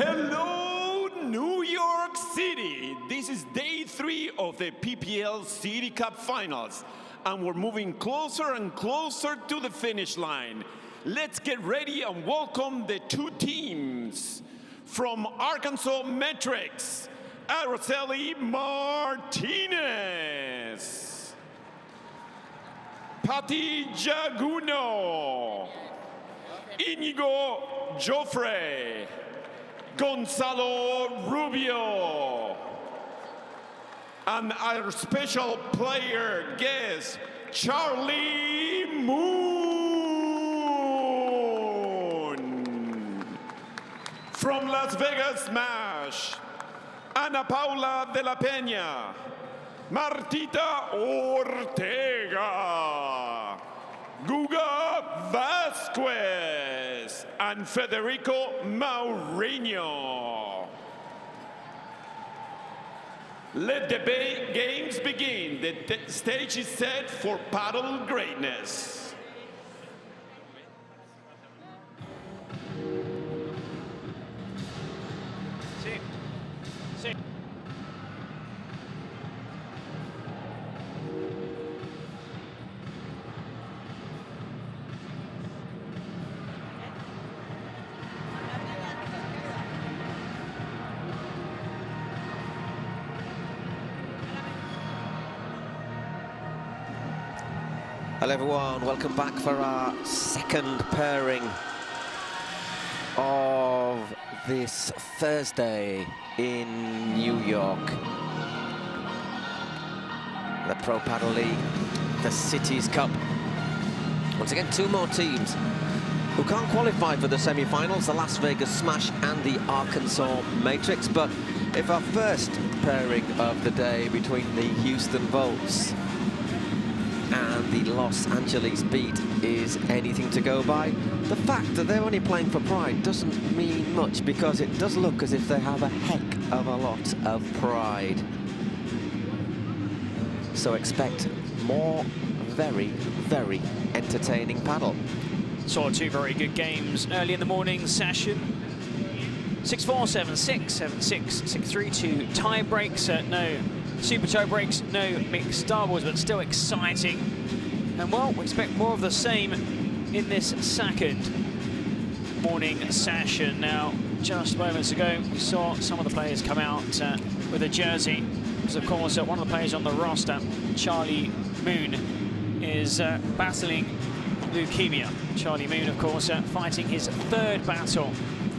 Hello, New York City. This is day 3 of the PPL City Cup Finals, and we're moving closer and closer to the finish line. Let's get ready and welcome the two teams. From Arkansas Metrics, Araceli Martinez, Patti Jaguno, Inigo Joffre, Gonzalo Rubio, and our special player guest, Charlie Moon. From Las Vegas Smash, Ana Paula de la Peña, Martita Ortega, Guga Vasquez, and Federico Mourinho. Let the games begin. The stage is set for Padel greatness. Sí. Hello everyone, welcome back for our second pairing of this Thursday in New York. The Pro Padel League, the Cities Cup. Once again, two more teams who can't qualify for the semi-finals, the Las Vegas Smash and the Arkansas Matrix. But if our first pairing of the day between the Houston Volts and the Los Angeles Beat is anything to go by, the fact that they're only playing for pride doesn't mean much, because it does look as if they have a heck of a lot of pride. So expect more very, very entertaining paddle. Saw two very good games early in the morning session. 6-4, 7-6, 7-6, 6-3, two tie breaks, no super toe breaks, no mixed doubles, but still exciting. And well, we expect more of the same in this second morning session. Now, just moments ago, we saw some of the players come out with a jersey. Because of course, one of the players on the roster, Charlie Moon, is battling leukemia. Charlie Moon, of course, fighting his third battle.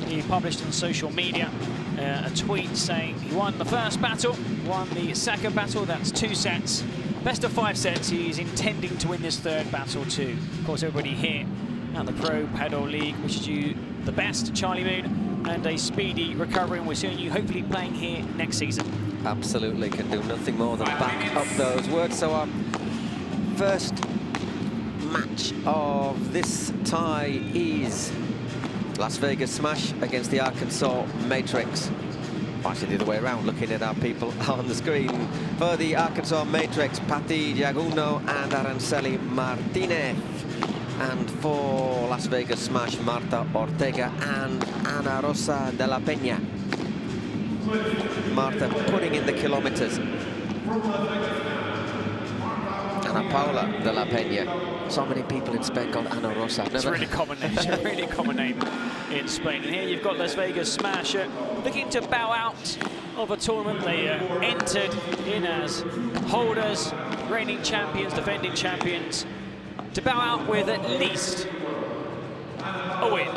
He published on social media a tweet saying he won the first battle, won the second battle, that's 2 sets. Best of 5 sets, he's intending to win this third battle too. Of course, everybody here at the Pro Padel League wishes you the best, Charlie Moon, and a speedy recovery, and we're seeing you hopefully playing here next season. Absolutely, can do nothing more than back up those words. So our first match of this tie is Las Vegas Smash against the Arkansas Matrix. Actually, the other way around, looking at our people on the screen. For the Arkansas Matrix, Patti Jaguno and Araceli Martinez. And for Las Vegas Smash, Marta Ortega and Ana Rosa de la Peña. Marta putting in the kilometers. Ana Paula de la Peña. So many people in Spain called Ana Rosa. It's a really common name. It's a really common name in Spain. And here you've got Las Vegas Smash looking to bow out of a tournament. They entered in as holders, reigning champions, defending champions, to bow out with at least a win.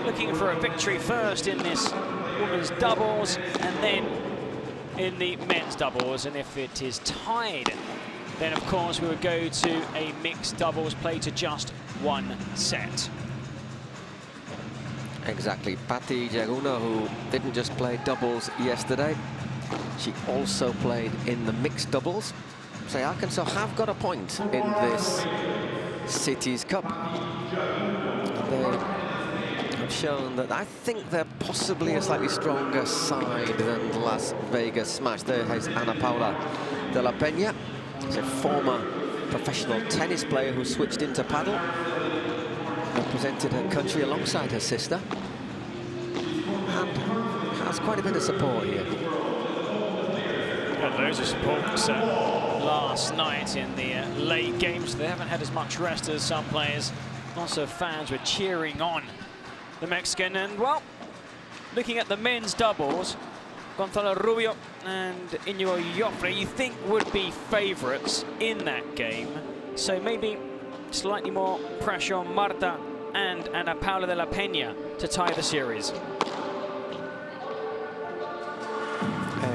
Looking for a victory first in this women's doubles and then in the men's doubles. And if it is tied, then of course we would go to a mixed doubles play to just 1 set. Exactly. Patti Jaguno, who didn't just play doubles yesterday, she also played in the mixed doubles. So Arkansas have got a point in this Cities Cup. They have shown that I think they're possibly a slightly stronger side than Las Vegas Smash. There is Ana Paula de la Peña. She's a former professional tennis player who switched into paddle. Represented her country alongside her sister. And That's quite a bit of support here. Got loads of support last night in the late games. They haven't had as much rest as some players. Lots of fans were cheering on the Mexican. And, well, looking at the men's doubles, Gonzalo Rubio and Íñigo Joffre, you think would be favourites in that game. So maybe slightly more pressure on Marta and Ana Paula de la Peña to tie the series.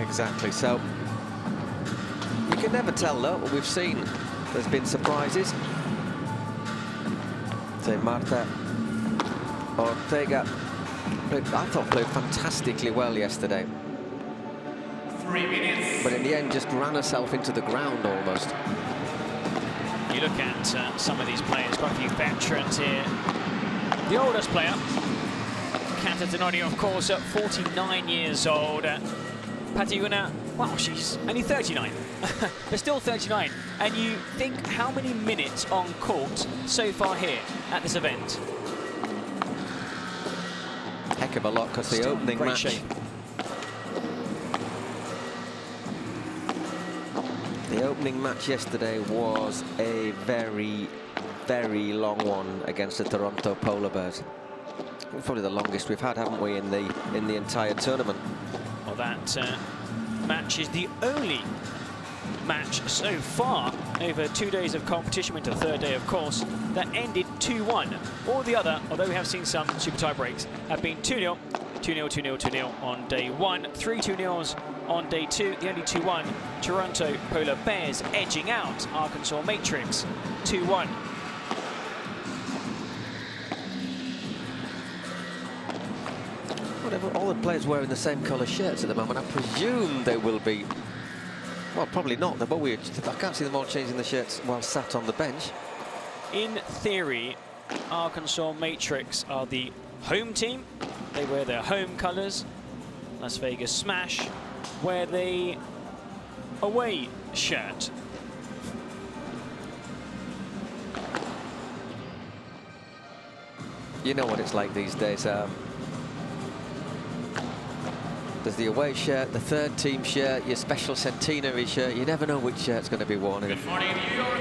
Exactly. So you can never tell, though. What we've seen, there's been surprises. Say Marta Ortega, I thought played fantastically well yesterday. 3 minutes. But in the end, just ran herself into the ground almost. You look at some of these players, quite a few veterans here. The oldest player, Cata Tenorio, of course, at 49 years old. Patiguna, well, she's only 39, but still 39. And you think, how many minutes on court so far here at this event? Heck of a lot, because the opening great match. shape. The opening match yesterday was a very, very long one against the Toronto Polar Bears. Probably the longest we've had, haven't we, in the entire tournament. Well, that match is the only match so far over 2 days of competition, went to the third day, of course, that ended 2-1. All the other, although we have seen some super tie breaks, have been 2-0, 2-0, 2-0, 2-0 on day one, 3 2-0s on day two. The only 2-1, Toronto Polar Bears edging out Arkansas Matrix 2-1. Whatever, all the players wearing the same colour shirts at the moment. I presume they will be. Well, probably not. But I can't see them all changing the shirts while sat on the bench. In theory, Arkansas Matrix are the home team. They wear their home colours. Las Vegas Smash wear the away shirt. You know what it's like these days. There's the away shirt, the third team shirt, your special centenary shirt. You never know which shirt's going to be worn. Good morning, New York.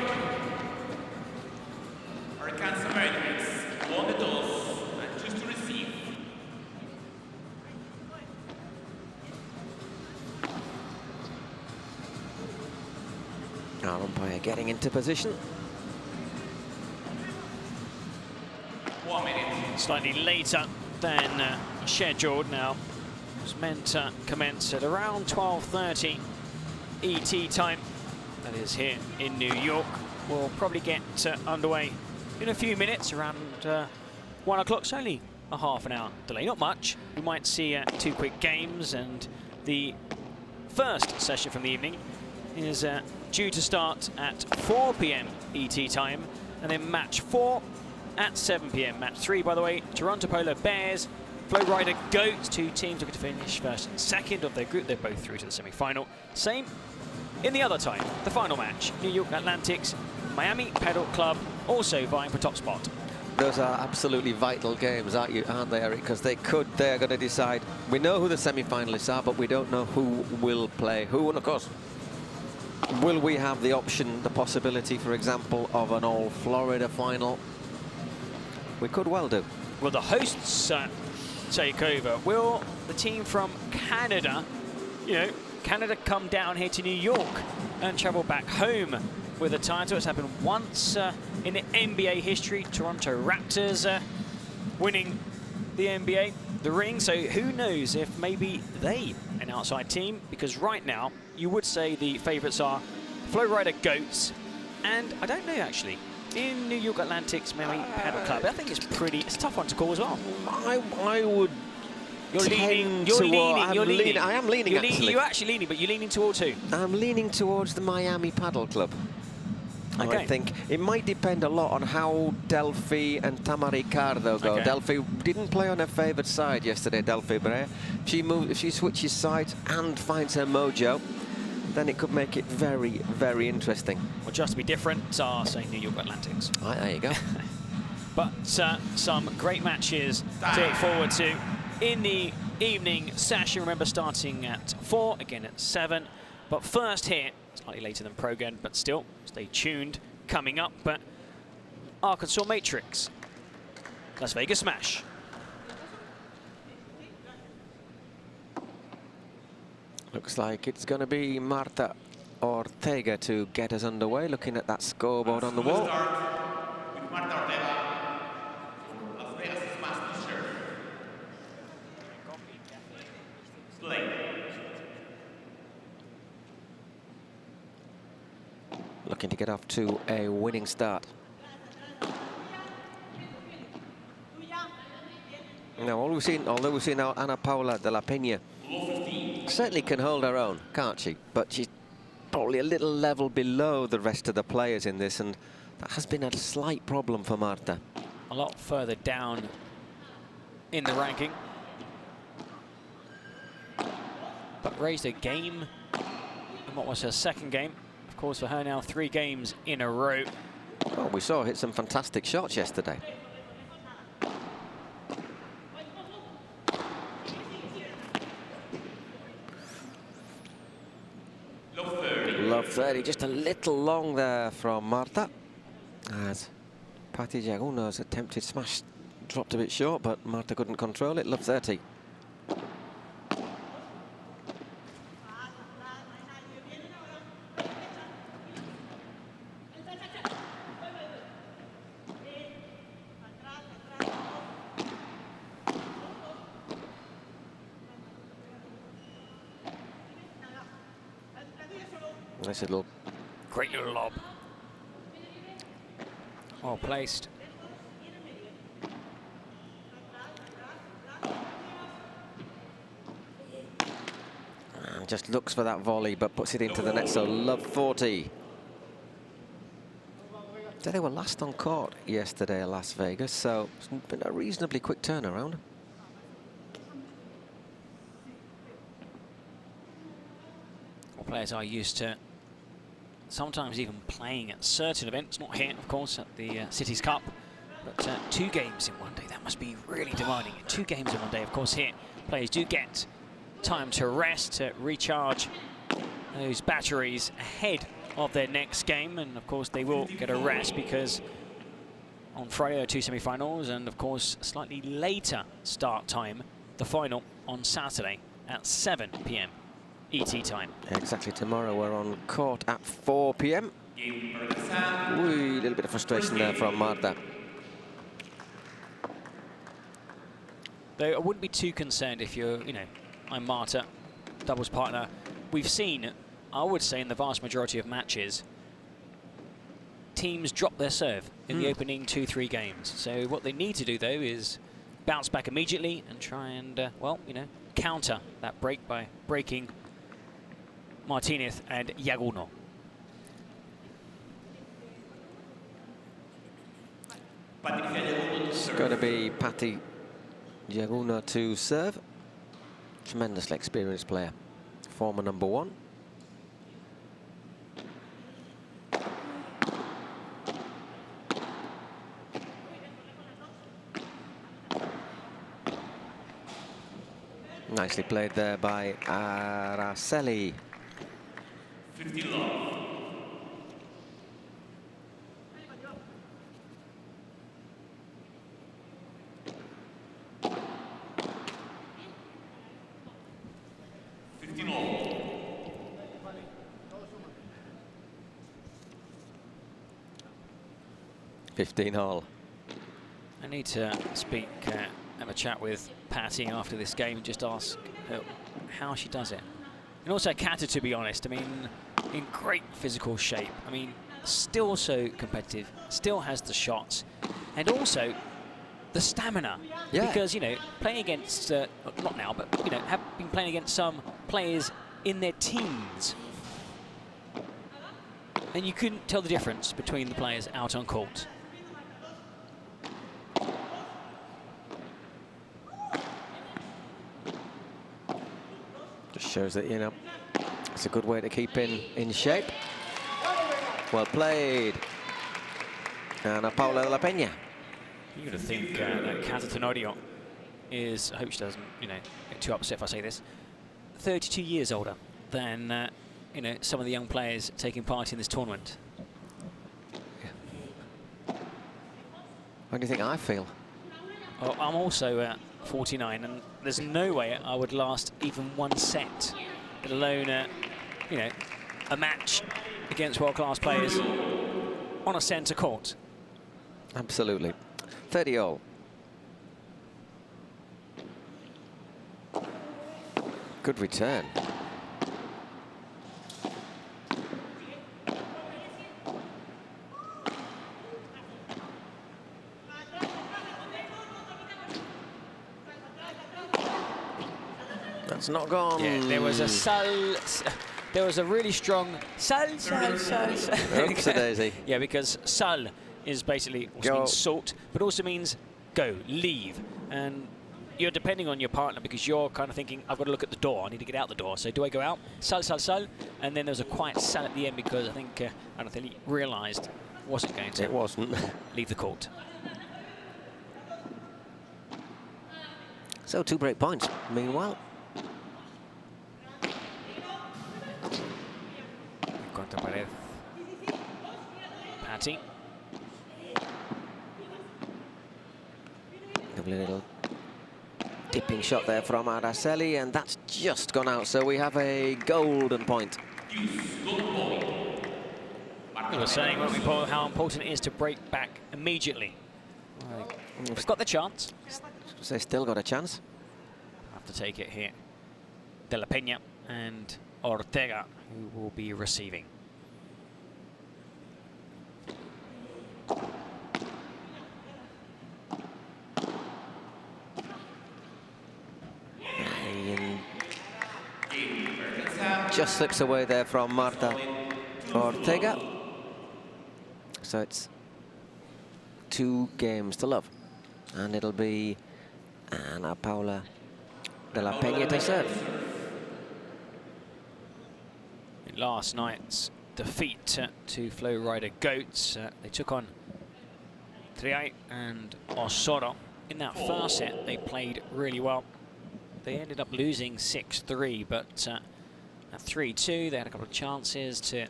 Arkansas Matrix won the toss and choose to receive. Our umpire getting into position. 1 minute. Slightly later than scheduled now. It was meant to commence at around 12:30 ET time. That is here in New York. We'll probably get underway in a few minutes, around 1 o'clock. It's only a half an hour delay, not much. We might see 2 quick games, and the first session from the evening is due to start at 4 p.m. ET time, and then match 4 at 7 p.m. Match 3, by the way, Toronto Polar Bears, Flow Rider Goats, 2 teams looking to finish first and second of their group. They're both through to the semi-final. Same in the other time, the final match, New York Atlantics, Miami Padel Club, also vying for top spot. Those are absolutely vital games, aren't they, Eric? Because they're going to decide. We know who the semi-finalists are, but we don't know who will play who. And of course, will we have the option, the possibility, for example, of an all-Florida final? We could well do. Will the hosts take over? Will the team from Canada, Canada come down here to New York and travel back home with a title? It's happened once in the NBA history. Toronto Raptors winning the NBA, the ring. So who knows if maybe they, an outside team, because right now you would say the favourites are Flow Rider Goats, and I don't know actually, in New York Atlantics, Miami Padel Club. I think it's a tough one to call as well. I would. You're leaning. I am leaning, actually. You're actually leaning, but you're leaning towards who? I'm leaning towards the Miami Padel Club. Okay. I think it might depend a lot on how Delphi and Tamaricardo go. Okay. Delphi didn't play on her favoured side yesterday, Delphi Brea. If she switches sides and finds her mojo, then it could make it very, very interesting. Well, just to be different, are saying New York Atlantics. Right, there you go. But some great matches to look forward to in the evening session. Remember, starting at 4, again at 7. But first here, slightly later than Progen, but still, stay tuned. Coming up, but Arkansas Matrix, Las Vegas Smash. Looks like it's going to be Marta Ortega to get us underway, looking at that scoreboard on the wall. With Marta Ortega, Las Vegas Smash t-shirt. Play. Looking to get off to a winning start. Now, although we've seen Ana Paula de la Peña certainly can hold her own, can't she? But she's probably a little level below the rest of the players in this, and that has been a slight problem for Marta. A lot further down in the ranking. But raised a game in what was her second game. Of course, for her now, 3 games in a row. Well, we saw her hit some fantastic shots yesterday. Love 30, just a little long there from Marta. As Patti Jaguno's attempted smash dropped a bit short, but Marta couldn't control it. Love 30. Nice little... Great little lob. Well placed. And just looks for that volley, but puts it into the net, so love 40. They were last on court yesterday at Las Vegas, so it's been a reasonably quick turnaround. Well, players are used to sometimes even playing at certain events, not here, of course, at the Cities Cup, but 2 games in one day. That must be really demanding. 2 games in one day, of course, here. Players do get time to rest, to recharge those batteries ahead of their next game, and of course they will get a rest because on Friday there are 2 semi-finals, and of course slightly later start time, the final on Saturday at 7 p.m. ET time. Exactly, tomorrow we're on court at 4 p.m. A little bit of frustration there from Marta. Though I wouldn't be too concerned if you're, I'm Marta, doubles partner. We've seen, I would say, in the vast majority of matches, teams drop their serve in the opening 2-3 games. So what they need to do, though, is bounce back immediately and try and, counter that break by breaking Martinez and Jaguno. It's going to be Patti Jaguno to serve. Tremendously experienced player, former #1. Nicely played there by Araceli. 50 love. $15 all. I need to speak, have a chat with Patti after this game, just ask her how she does it. And also Kata, to be honest, I mean, in great physical shape. I mean, still so competitive, still has the shots, and also the stamina. Yeah. Because, playing against, not now, but, have been playing against some players in their teens. And you couldn't tell the difference between the players out on court. Just shows that, it's a good way to keep in shape. Well played. And Paula de la Peña. You would think that Kata Tenorio is, I hope she doesn't, you know, get too upset if I say this, 32 years older than, you know, some of the young players taking part in this tournament. How do you think I feel? Well, I'm also 49, and there's no way I would last even one set, let alone, you know, a match against world-class players on a centre court. Absolutely. 30-all. Good return. That's not gone. Yeah, there was a really strong sal. Oopsie-daisy. Yeah, because sal is basically also Go. means salt, but also means go, leave. And you're depending on your partner because you're kind of thinking, I've got to look at the door, I need to get out the door. So do I go out? Sal. And then there's a quiet sal at the end because I think he realised wasn't going to. It wasn't. Leave the court. So 2 break points. Meanwhile, Contra Pared. Patty. lovely little dipping shot there from Araceli, and that's just gone out. So we have a golden point. We were saying how important it is to break back immediately. We've got the chance. They still got a chance. Have to take it here. De La Peña and Ortega, who will be receiving. And just slips away there from Marta Ortega. So it's 2 games to love. And it'll be Ana Paula de la Peña to serve. In last night's defeat to Flow Rider Goats, they took on Triay and Osoro. In that first set, they played really well. They ended up losing 6-3, but at 3-2, they had a couple of chances to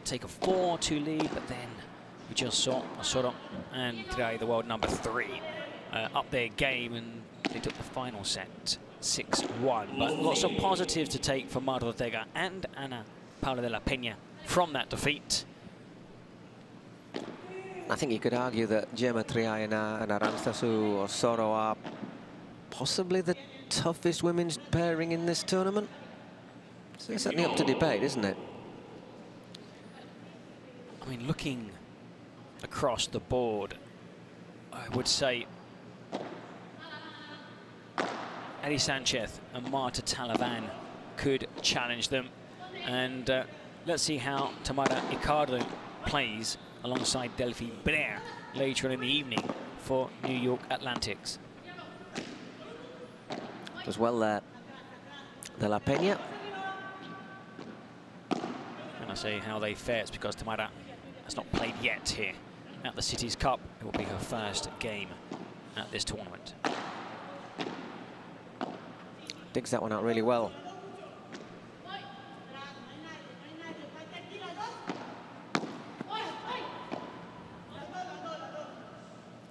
take a 4-2 lead, but then we just saw Osoro and Triay, the world number 3, up their game, and they took the final set 6-1. But lots of positives to take for Marta Ortega and Ana Paula de la Peña from that defeat. I think you could argue that Gemma Triay and Arantzazu Osoro are possibly the toughest women's pairing in this tournament. So it's certainly up to debate, isn't it? I mean, looking across the board, I would say Eddie Sanchez and Marta Talavan could challenge them. And let's see how Tamara Icardo plays alongside Delphi Brer later on in the evening for New York Atlantics. As well there, De La Peña. And I say how they fare, it's because Tamara has not played yet here at the Cities Cup. It will be her first game at this tournament. Digs that one out really well.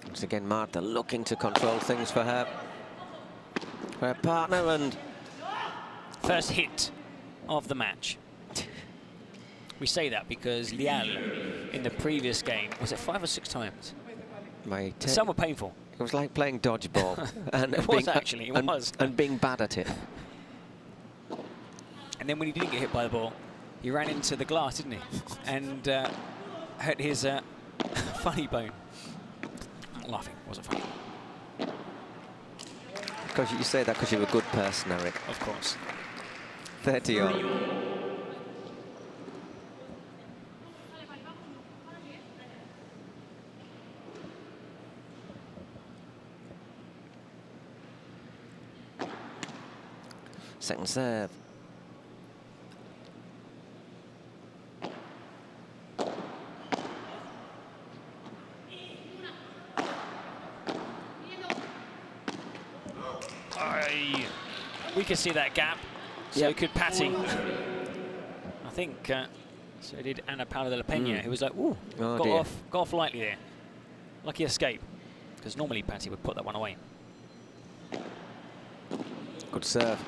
Once again, Marta looking to control things for her partner, and First hit of the match. We say that because Lial in the previous game, was it 5 or 6 times? Some were painful. It was like playing dodgeball. And It was actually, it was. And being bad at it. And then when he didn't get hit by the ball, he ran into the glass, didn't he? And hurt his funny bone. I'm not laughing, it wasn't funny. Because you say that because you're a good person, Eric. Of course. 30 on. Second serve. We could see that gap. So Yep. could Patty. I think so did Ana Paula de la Peña, who was like, ooh, Oh, got dear. off lightly there. Lucky escape, because normally Patty would put that one away. Good serve.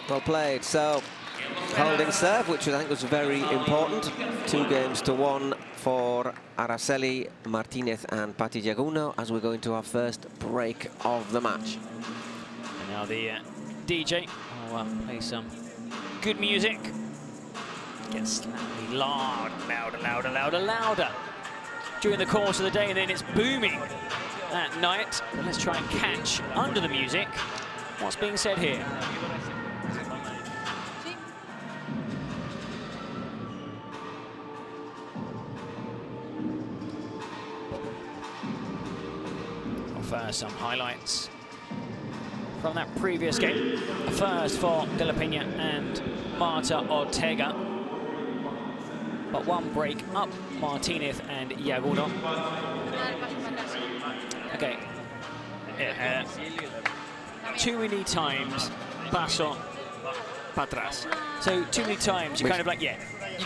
Well played. So, holding serve, which I think was very important. 2-1 for Araceli Martinez and Patti Jaguno as we go into our first break of the match. And now the DJ will play some good music. Gets slightly louder during the course of the day, and then it's booming at night. But let's try and catch under the music what's being said here. First, some highlights from that previous game. First for De La Peña and Marta Ortega. But one break up, Martinez and Jaguno. Okay. Too many times, paso para atrás. So too many times, you kind of like, you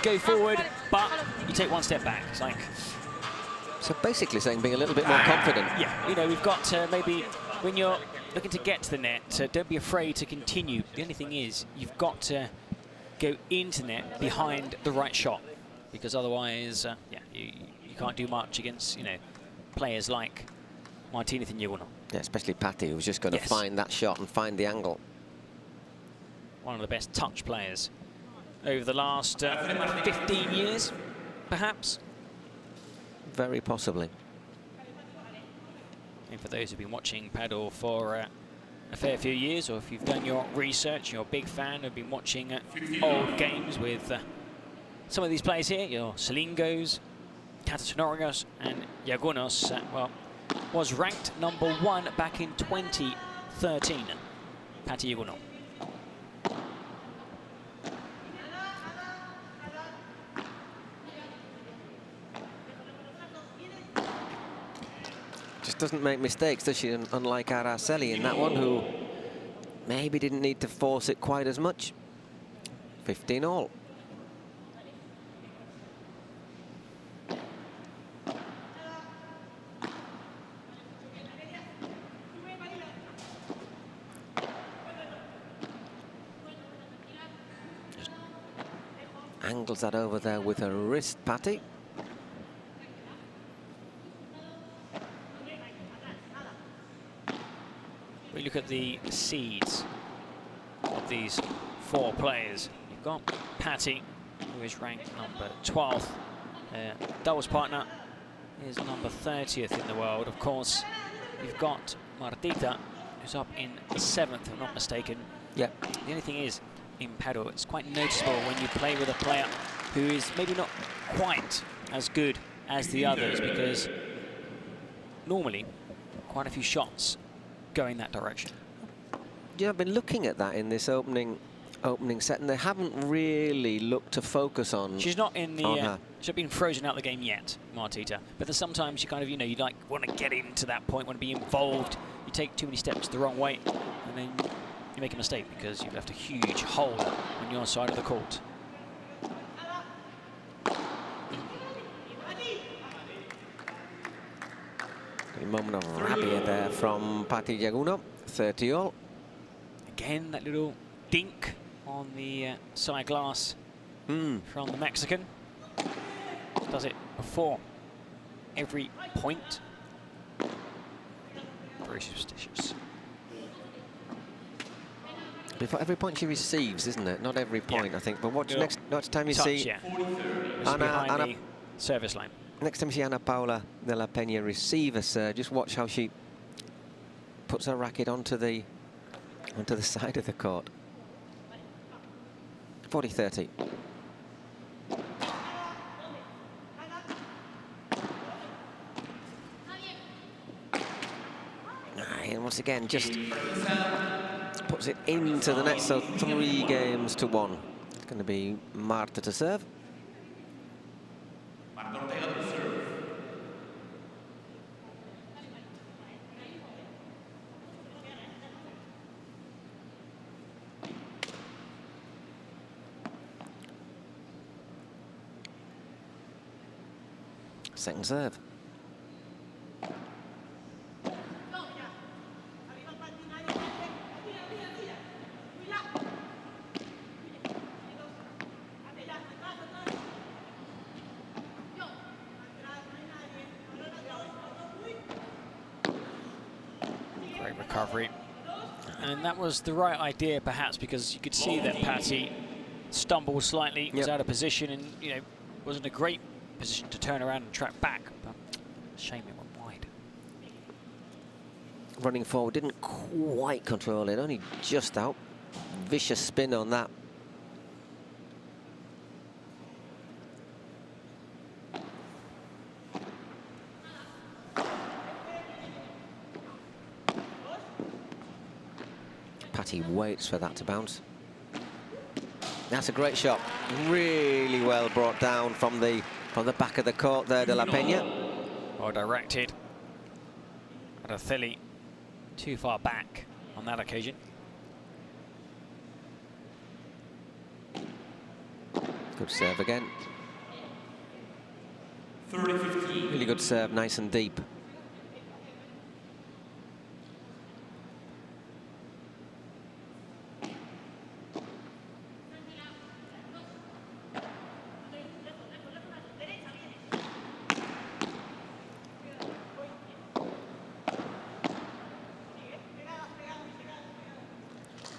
go forward, but you take one step back. It's like... So basically saying being a little bit more confident. Yeah, you know, we've got maybe when you're looking to get to the net, don't be afraid to continue. The only thing is you've got to go into the net behind the right shot, because otherwise, you can't do much against, you know, players like Martinez and Jaguno. Yeah, especially Patti, who's just going to find that shot and find the angle. One of the best touch players over the last 15 years, perhaps. Very possibly. And for those who've been watching Padel for a fair few years, or if you've done your research, you're a big fan, have been watching old games with some of these players here, your Salingos, Catatonorios and Jagunos, well, was ranked #1 back in 2013, Patti Jaguno. Just doesn't make mistakes, does she? Unlike Araceli in that one, who maybe didn't need to force it quite as much. 15-all. Just angles that over there with her wrist, Patti. We look at the seeds of these 4 players. You've got Patti, who is ranked number 12th. Doubles partner is number 30th in the world. Of course, you've got Martita, who's up in 7th, if I'm not mistaken. Yep. The only thing is, in Padel, it's quite noticeable when you play with a player who is maybe not quite as good as the others, because normally quite a few shots going that direction. Yeah, I've been looking at that in this opening set, and they haven't really looked to focus on. She's not in the. her. She's been frozen out of the game yet, Martita. But then sometimes you kind of, you know, you like want to get into that point, want to be involved. You take too many steps the wrong way, and then you make a mistake because you've left a huge hole on your side of the court. A moment of rabia there from Patti Jaguno, 30-all. Again, that little dink on the side glass from the Mexican. Does it before every point. Very superstitious. Before every point she receives, isn't it? Not every point, I think. But watch next time you Touch, see behind the service line. Next time you see Ana Paula de la Peña receive a serve, just watch how she puts her racket onto the side of the court. 40-30. And once again, just puts it into the net, so 3-1. It's going to be Marta to serve. Second serve. Great recovery. And that was the right idea, perhaps, because you could see that Patty stumbled slightly, was out of position, and wasn't a great position to turn around and track back. But shame it went wide. Running forward, didn't quite control it, only just out. Vicious spin on that. Patty waits for that to bounce. That's a great shot. Really well brought down from the back of the court there, De La Peña. Well directed. Araceli too far back on that occasion. Good serve again. 30-15. Really good serve, nice and deep.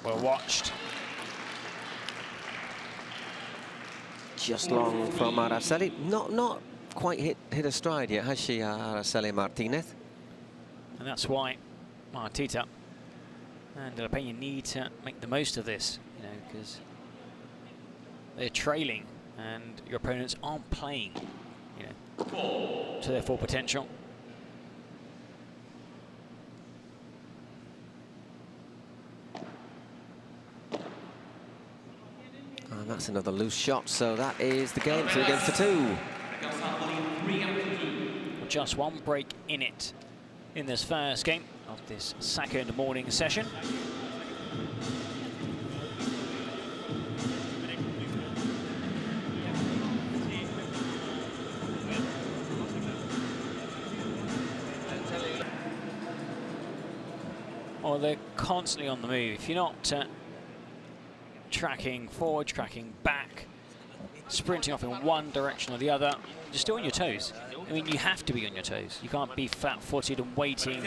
Well watched. Just long from Araceli. Not quite hit a stride yet, has she, Araceli Martinez? And that's why Martita and De La Peña need to make the most of this, because they're trailing and your opponents aren't playing, to their full potential. And that's another loose shot, so that is the game, 3 games to 2. Just one break in it in this first game of this second morning session. Well, they're constantly on the move. If you're not tracking forward, tracking back, sprinting off in one direction or the other, you're still on your toes. I mean, you have to be on your toes. You can't be flat-footed and waiting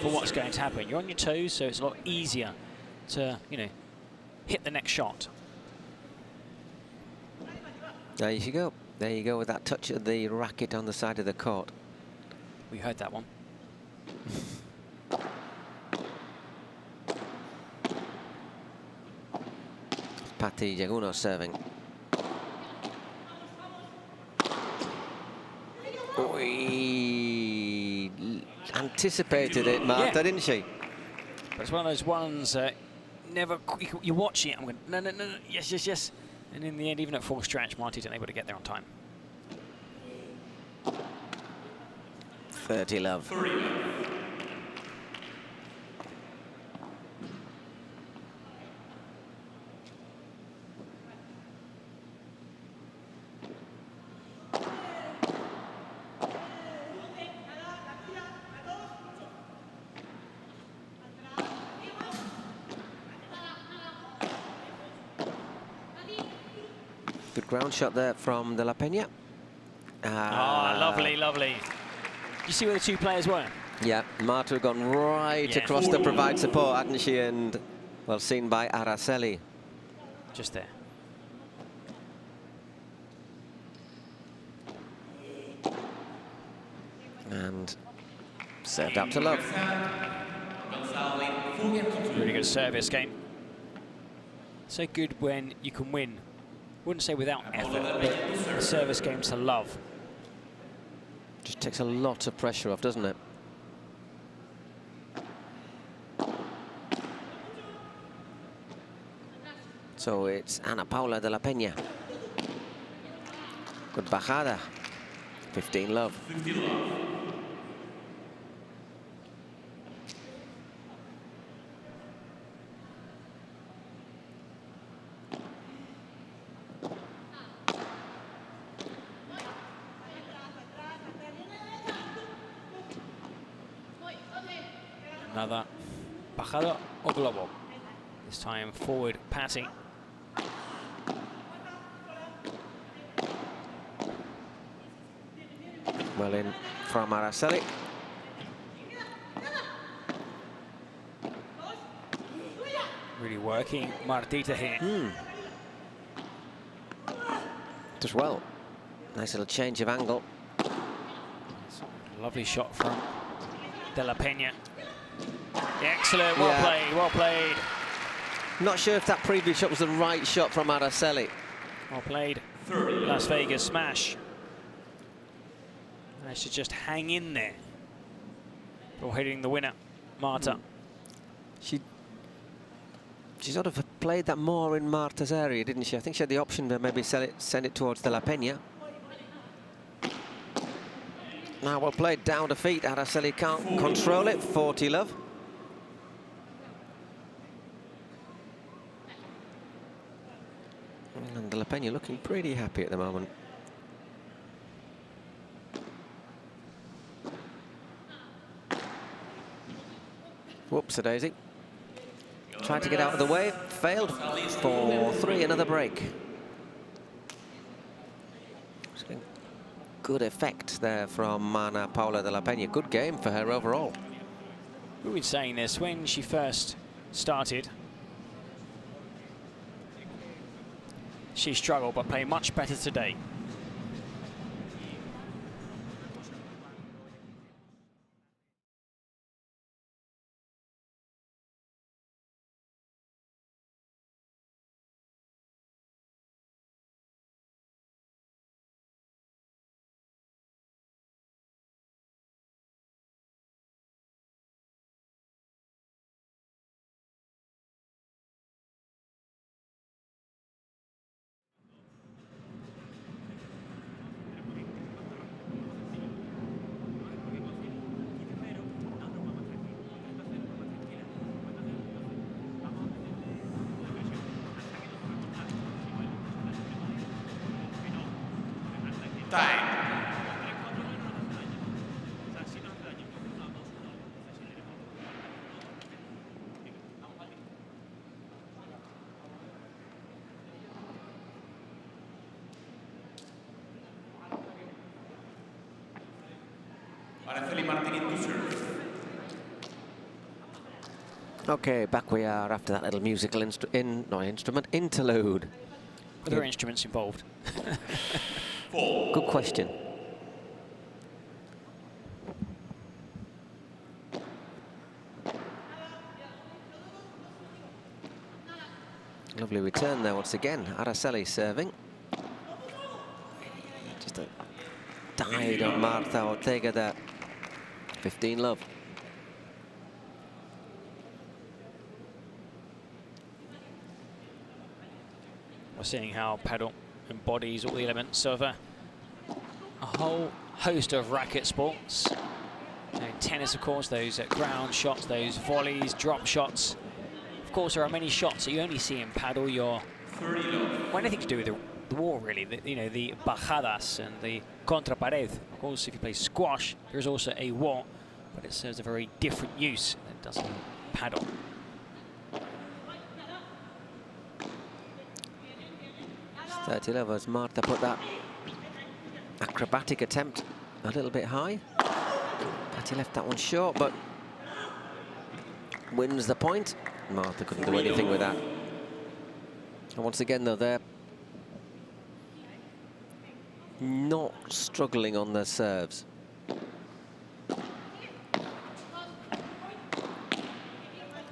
for what's going to happen. You're on your toes, so it's a lot easier to, hit the next shot. There you go. There you go with that touch of the racket on the side of the court. We heard that one. Patty Jaguno serving. We anticipated it, Marta, didn't she? But it's one of those ones, you're watching it, I'm going, no, yes, yes, yes. And in the end, even at full stretch, Marty's unable to get there on time. 30 love. Good ground shot there from De La Peña. Lovely, lovely. You see where the two players were? Yeah, Marta had gone right across to provide support, hadn't she? And, well, seen by Araceli. Just there. And served out to love. Really good service game. So good when you can win. Wouldn't say without effort, but the service game to love. Just takes a lot of pressure off, doesn't it? So it's Ana Paula de la Peña. Good bajada. 15 love. 50 love. Another bajada o globo. This time forward passing. Well in from Araceli. Really working Martita here. Does well. Nice little change of angle. Lovely shot from De La Peña. Excellent, well played, well played. Not sure if that previous shot was the right shot from Araceli. Well played. Las Vegas smash. Managed to just hang in there before hitting the winner, Marta. She sort of played that more in Marta's area, didn't she? I think she had the option to maybe send it towards De La Peña. Now well played, down to feet. Araceli can't control it. 40 love. And De La Peña looking pretty happy at the moment. Whoops-a-daisy. Tried to get out of the way, failed. 4-3, another break. Good effect there from Ana Paula De La Peña. Good game for her overall. We've been saying this when she first started. She struggled, but played much better today. Time. Araceli Martinez to serve. Okay, back we are after that little musical interlude. Are there instruments involved? Good question. Lovely return there once again. Araceli serving. Just a died on Marta Ortega there. 15 love. We're seeing how Padel embodies all the elements of a whole host of racket sports. You know, tennis, of course, those ground shots, those volleys, drop shots. Of course, there are many shots that you only see in Padel. Well, anything to do with the wall, really. You know, the bajadas and the contra pared. Of course, if you play squash, there's also a wall, but it serves a very different use than it does in Padel. It's 30 love as Marta put that acrobatic attempt a little bit high. Patty left that one short, but wins the point. Marta couldn't do anything with that. And once again, though, they're not struggling on their serves.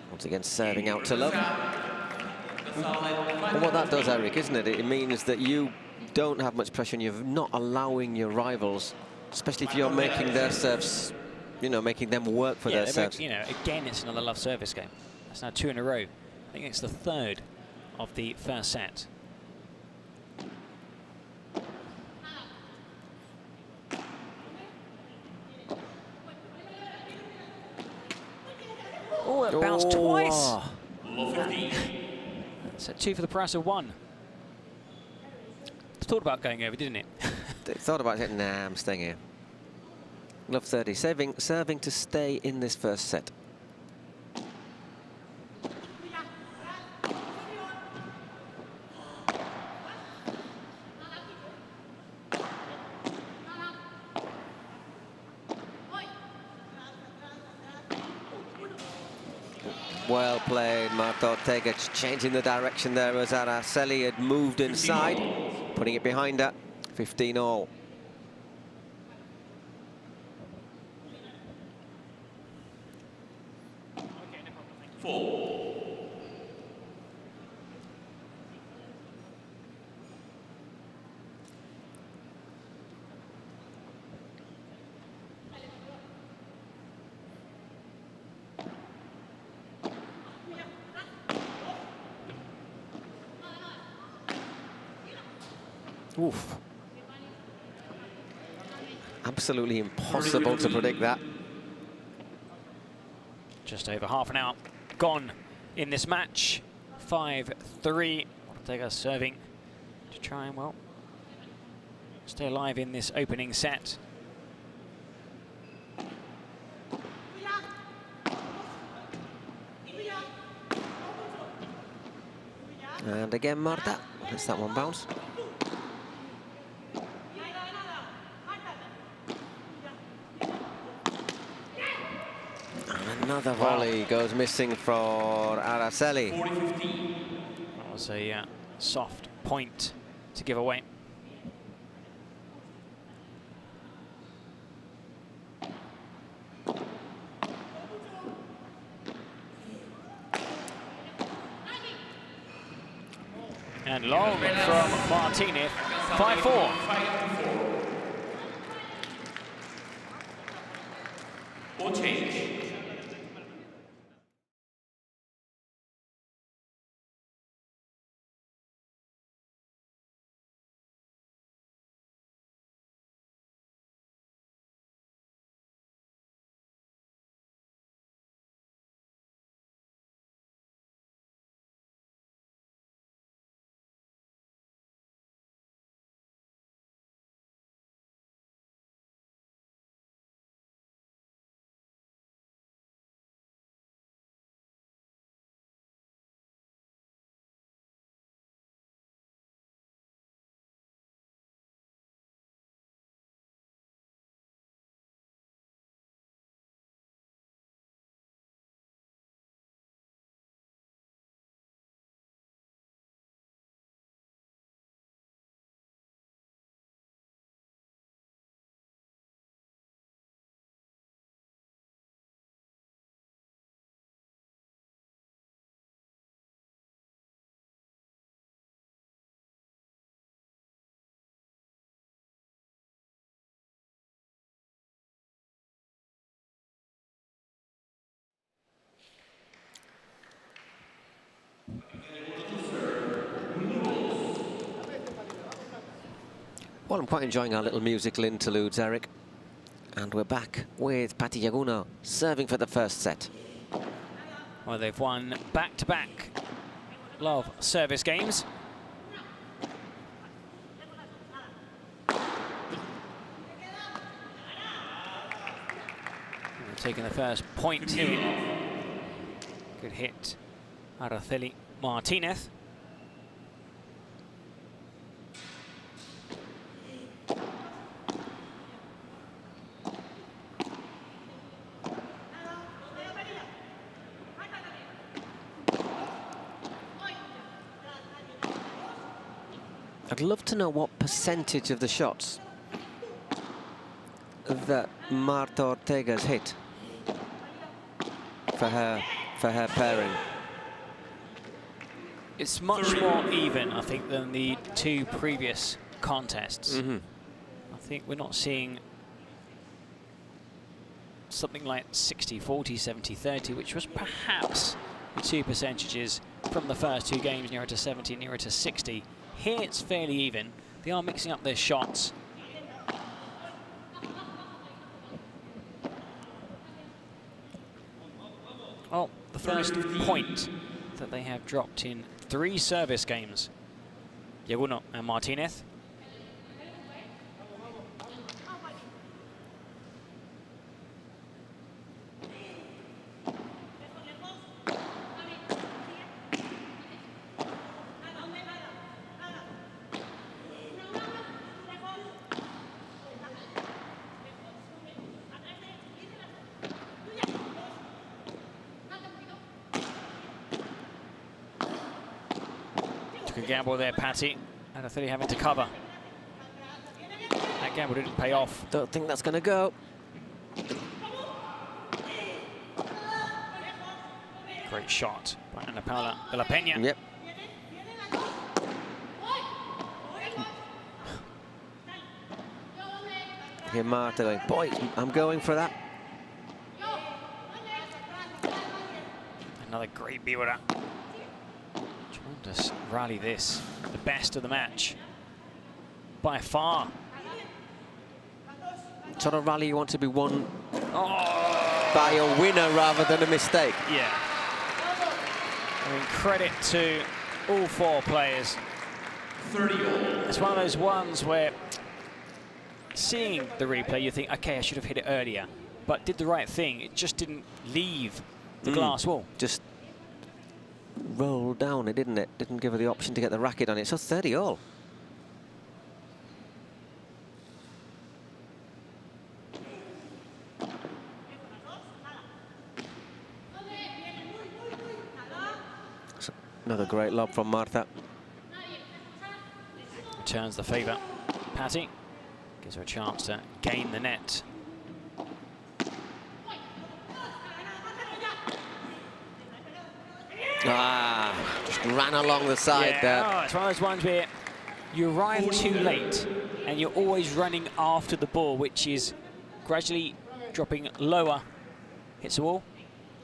Once again, serving out to love. And what that does, Eric, isn't it? It means that you don't have much pressure and you're not allowing your rivals, especially if you're making their serves, you know, making them work for their serves. You know, again, it's another love service game. That's now 2 in a row. I think it's the third of the first set. Oh, it bounced twice. So 2 for the price of 1. Thought about going over, didn't it? Thought about it. Nah, I'm staying here. Love 30, serving to stay in this first set. Well played, Marta Ortega, changing the direction there as Araceli had moved inside, putting it behind her. 15-all. Oof. Absolutely impossible to predict that. Just over half an hour gone in this match. 5-3. Ortega serving to try and, well, stay alive in this opening set. And again, Marta lets that one bounce. And another volley goes missing for Araceli. That was a soft point to give away. And long from Martinez, 5-4. Or change. Well, I'm quite enjoying our little musical interludes, Eric. And we're back with Pati Jaguno serving for the first set. Well, they've won back-to-back love service games. Taking the first point here. Good hit, Araceli Martinez. I'd love to know what percentage of the shots that Marta Ortega's hit for her pairing. It's much more even, I think, than the two previous contests. I think we're not seeing something like 60-40, 70-30, which was perhaps the two percentages from the first two games, nearer to 70, nearer to 60. Here it's fairly even. They are mixing up their shots. Oh, the first point that they have dropped in 3 service games. Jaguno and Martinez. Took a gamble there, Patty. Araceli having to cover. That gamble didn't pay off. Don't think that's going to go. Great shot by Ana Paula de la Peña. Yep. Here, Marta going, boy, I'm going for that. Another great Biura. Trying to rally this. The best of the match. By far. Sort of rally you want to be won by a winner rather than a mistake. Yeah. I mean, credit to all 4 players. 30 all. It's one of those ones where seeing the replay, you think, okay, I should have hit it earlier, but did the right thing. It just didn't leave the glass wall. Just rolled down it, didn't it? Didn't give her the option to get the racket on it. So 30 all. So another great lob from Marta. Returns the favour. Patty gives her a chance to gain the net. Just ran along the side there. Oh, it's one of those ones where you arrive too late and you're always running after the ball, which is gradually dropping lower. Hits the wall,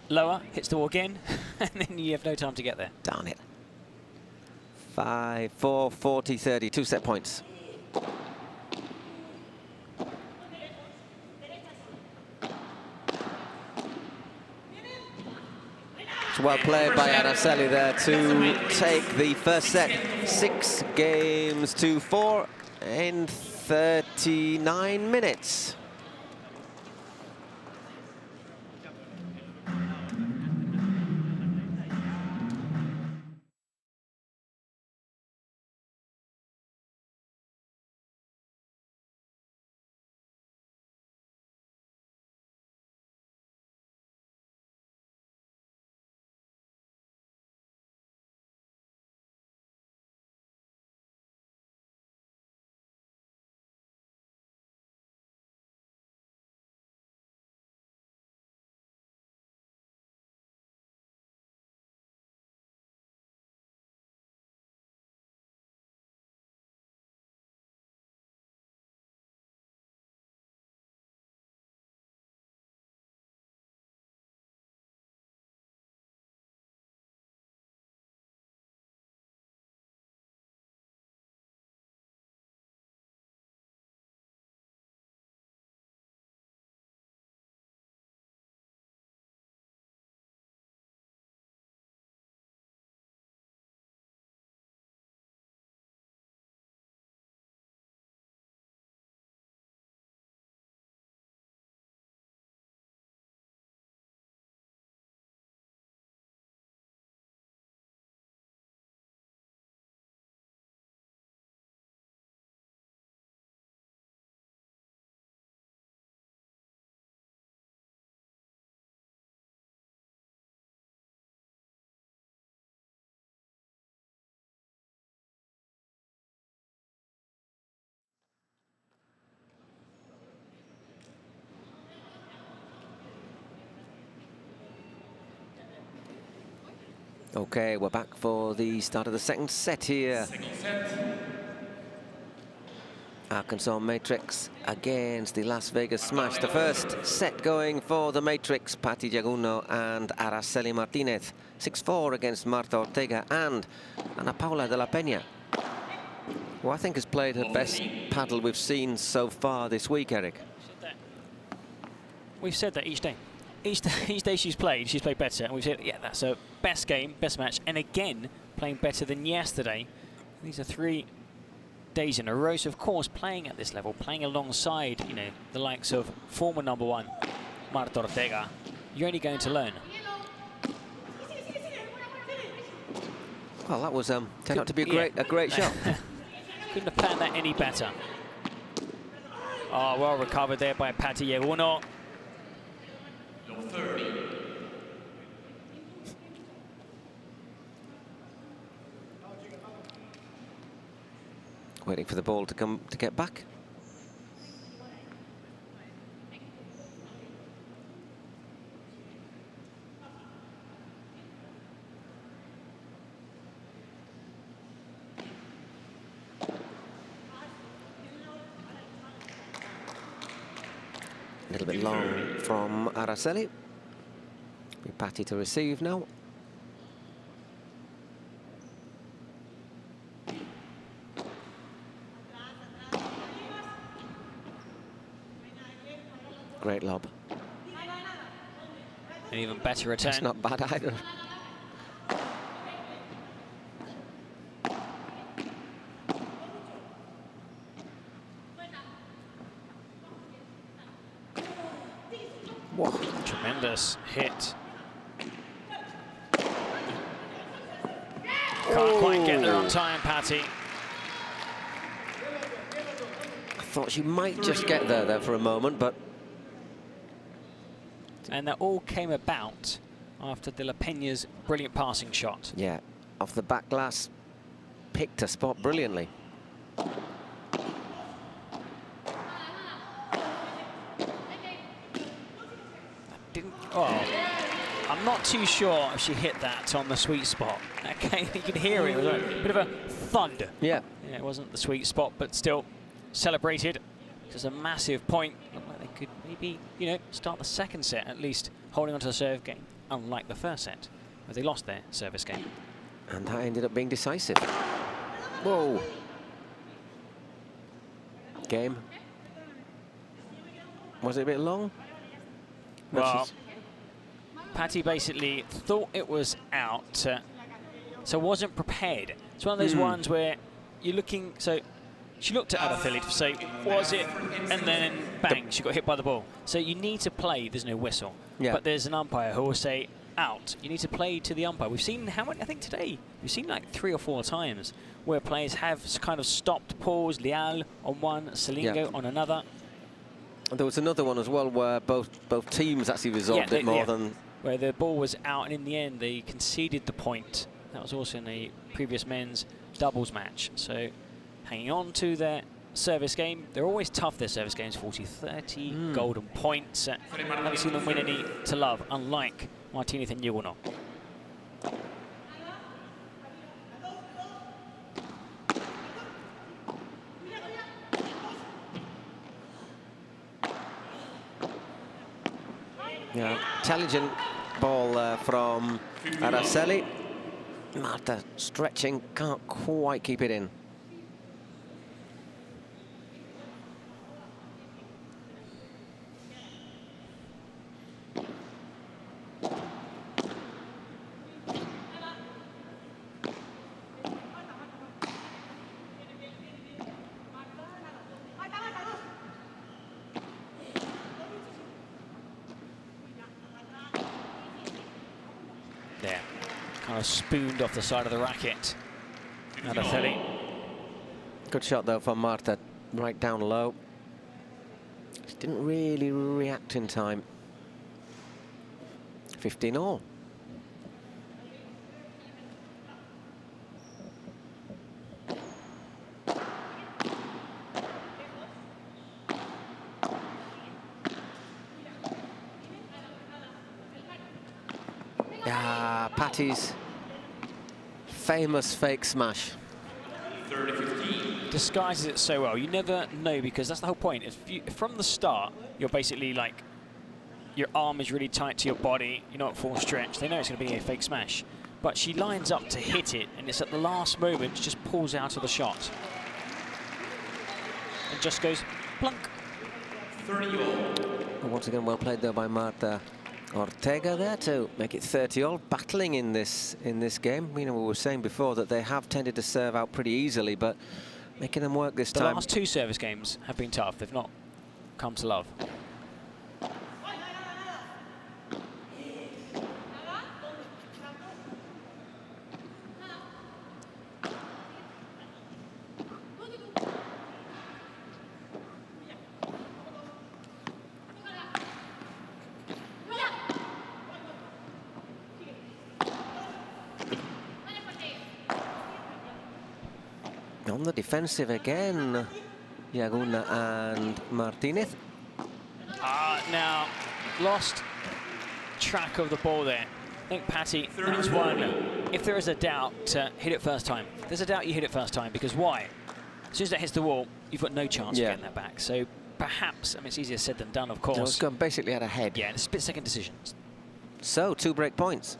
lower, hits the wall again, and then you have no time to get there. Darn it. 5-4, 40-30, 2 set points. It's well played by Araceli there to take the first set 6-4 in 39 minutes. Okay, we're back for the start of the second set here. Second set. Arkansas Matrix against the Las Vegas Smash. The first set going for the Matrix, Patti Giaguno and Araceli Martinez. 6-4 against Marta Ortega and Ana Paula de la Peña, who I think has played her best paddle we've seen so far this week, Eric. We've said that each day. Each day she's played better, and we've said, yeah, that's her best game, best match, and again, playing better than yesterday. These are 3 days in a row, so of course, playing at this level, playing alongside, you know, the likes of former #1 Marta Ortega, you're only going to learn. Well, that was turned out to be a great shot. Couldn't have planned that any better. Oh, well recovered there by Patti Giaguno. 30. Waiting for the ball to get back. A little bit long from Araceli. Be Patty to receive now. Great lob. An even better return. That's not bad either. Whoa. Tremendous hit. Can't quite get there on time, Patty. I thought she might just get there for a moment, but... And that all came about after De La Peña's brilliant passing shot. Yeah, off the back glass, picked a spot brilliantly. Oh, I'm not too sure if she hit that on the sweet spot. Okay, you can hear it. It was a bit of a thud. Yeah. Yeah, it wasn't the sweet spot, but still celebrated. Just a massive point. Looked like they could maybe, you know, start the second set at least holding onto the serve game, unlike the first set, where they lost their service game. And that ended up being decisive. Whoa. Game. Was it a bit long? Well, Patty basically thought it was out, so wasn't prepared. It's one of those ones where you're looking, so she looked at Araceli to say, was it? And then bang, she got hit by the ball. So you need to play, there's no whistle. Yeah. But there's an umpire who will say, out. You need to play to the umpire. We've seen how many, I think today, we've seen like 3 or 4 times where players have kind of stopped, paused, Leal on one, Selingo on another. There was another one as well where both teams actually resolved it more than... Where the ball was out, and in the end they conceded the point. That was also in the previous men's doubles match. So hanging on to their service game. They're always tough, their service games, 40-30, golden points. Haven't seen them win any to love, unlike Martinez and Yugono. Yeah, intelligent ball from Araceli. Marta stretching, can't quite keep it in. There, kind of spooned off the side of the racket. Araceli. Good shot though from Marta, right down low. She didn't really react in time. 15-all. Patty's famous fake smash. 30-15. Disguises it so well. You never know, because that's the whole point. If you, from the start, you're basically like, your arm is really tight to your body, you're not at full stretch. They know it's going to be a fake smash. But she lines up to hit it, and it's at the last moment, she just pulls out of the shot. And just goes plunk. 30-all. Once again, well played though by Marta Ortega there to make it 30-all, battling in this game. You know, we were saying before that they have tended to serve out pretty easily, but making them work this time. The last 2 service games have been tough. They've not come to love. On the defensive again, Laguna and Martinez. Now, lost track of the ball there. I think Patty, minutes one, if there is a doubt, hit it first time. If there's a doubt, you hit it first time, because why? As soon as that hits the wall, you've got no chance of getting that back. So perhaps, I mean, it's easier said than done, of course. It's gone basically out ahead. Yeah, and a split-second decision. So, 2 break points.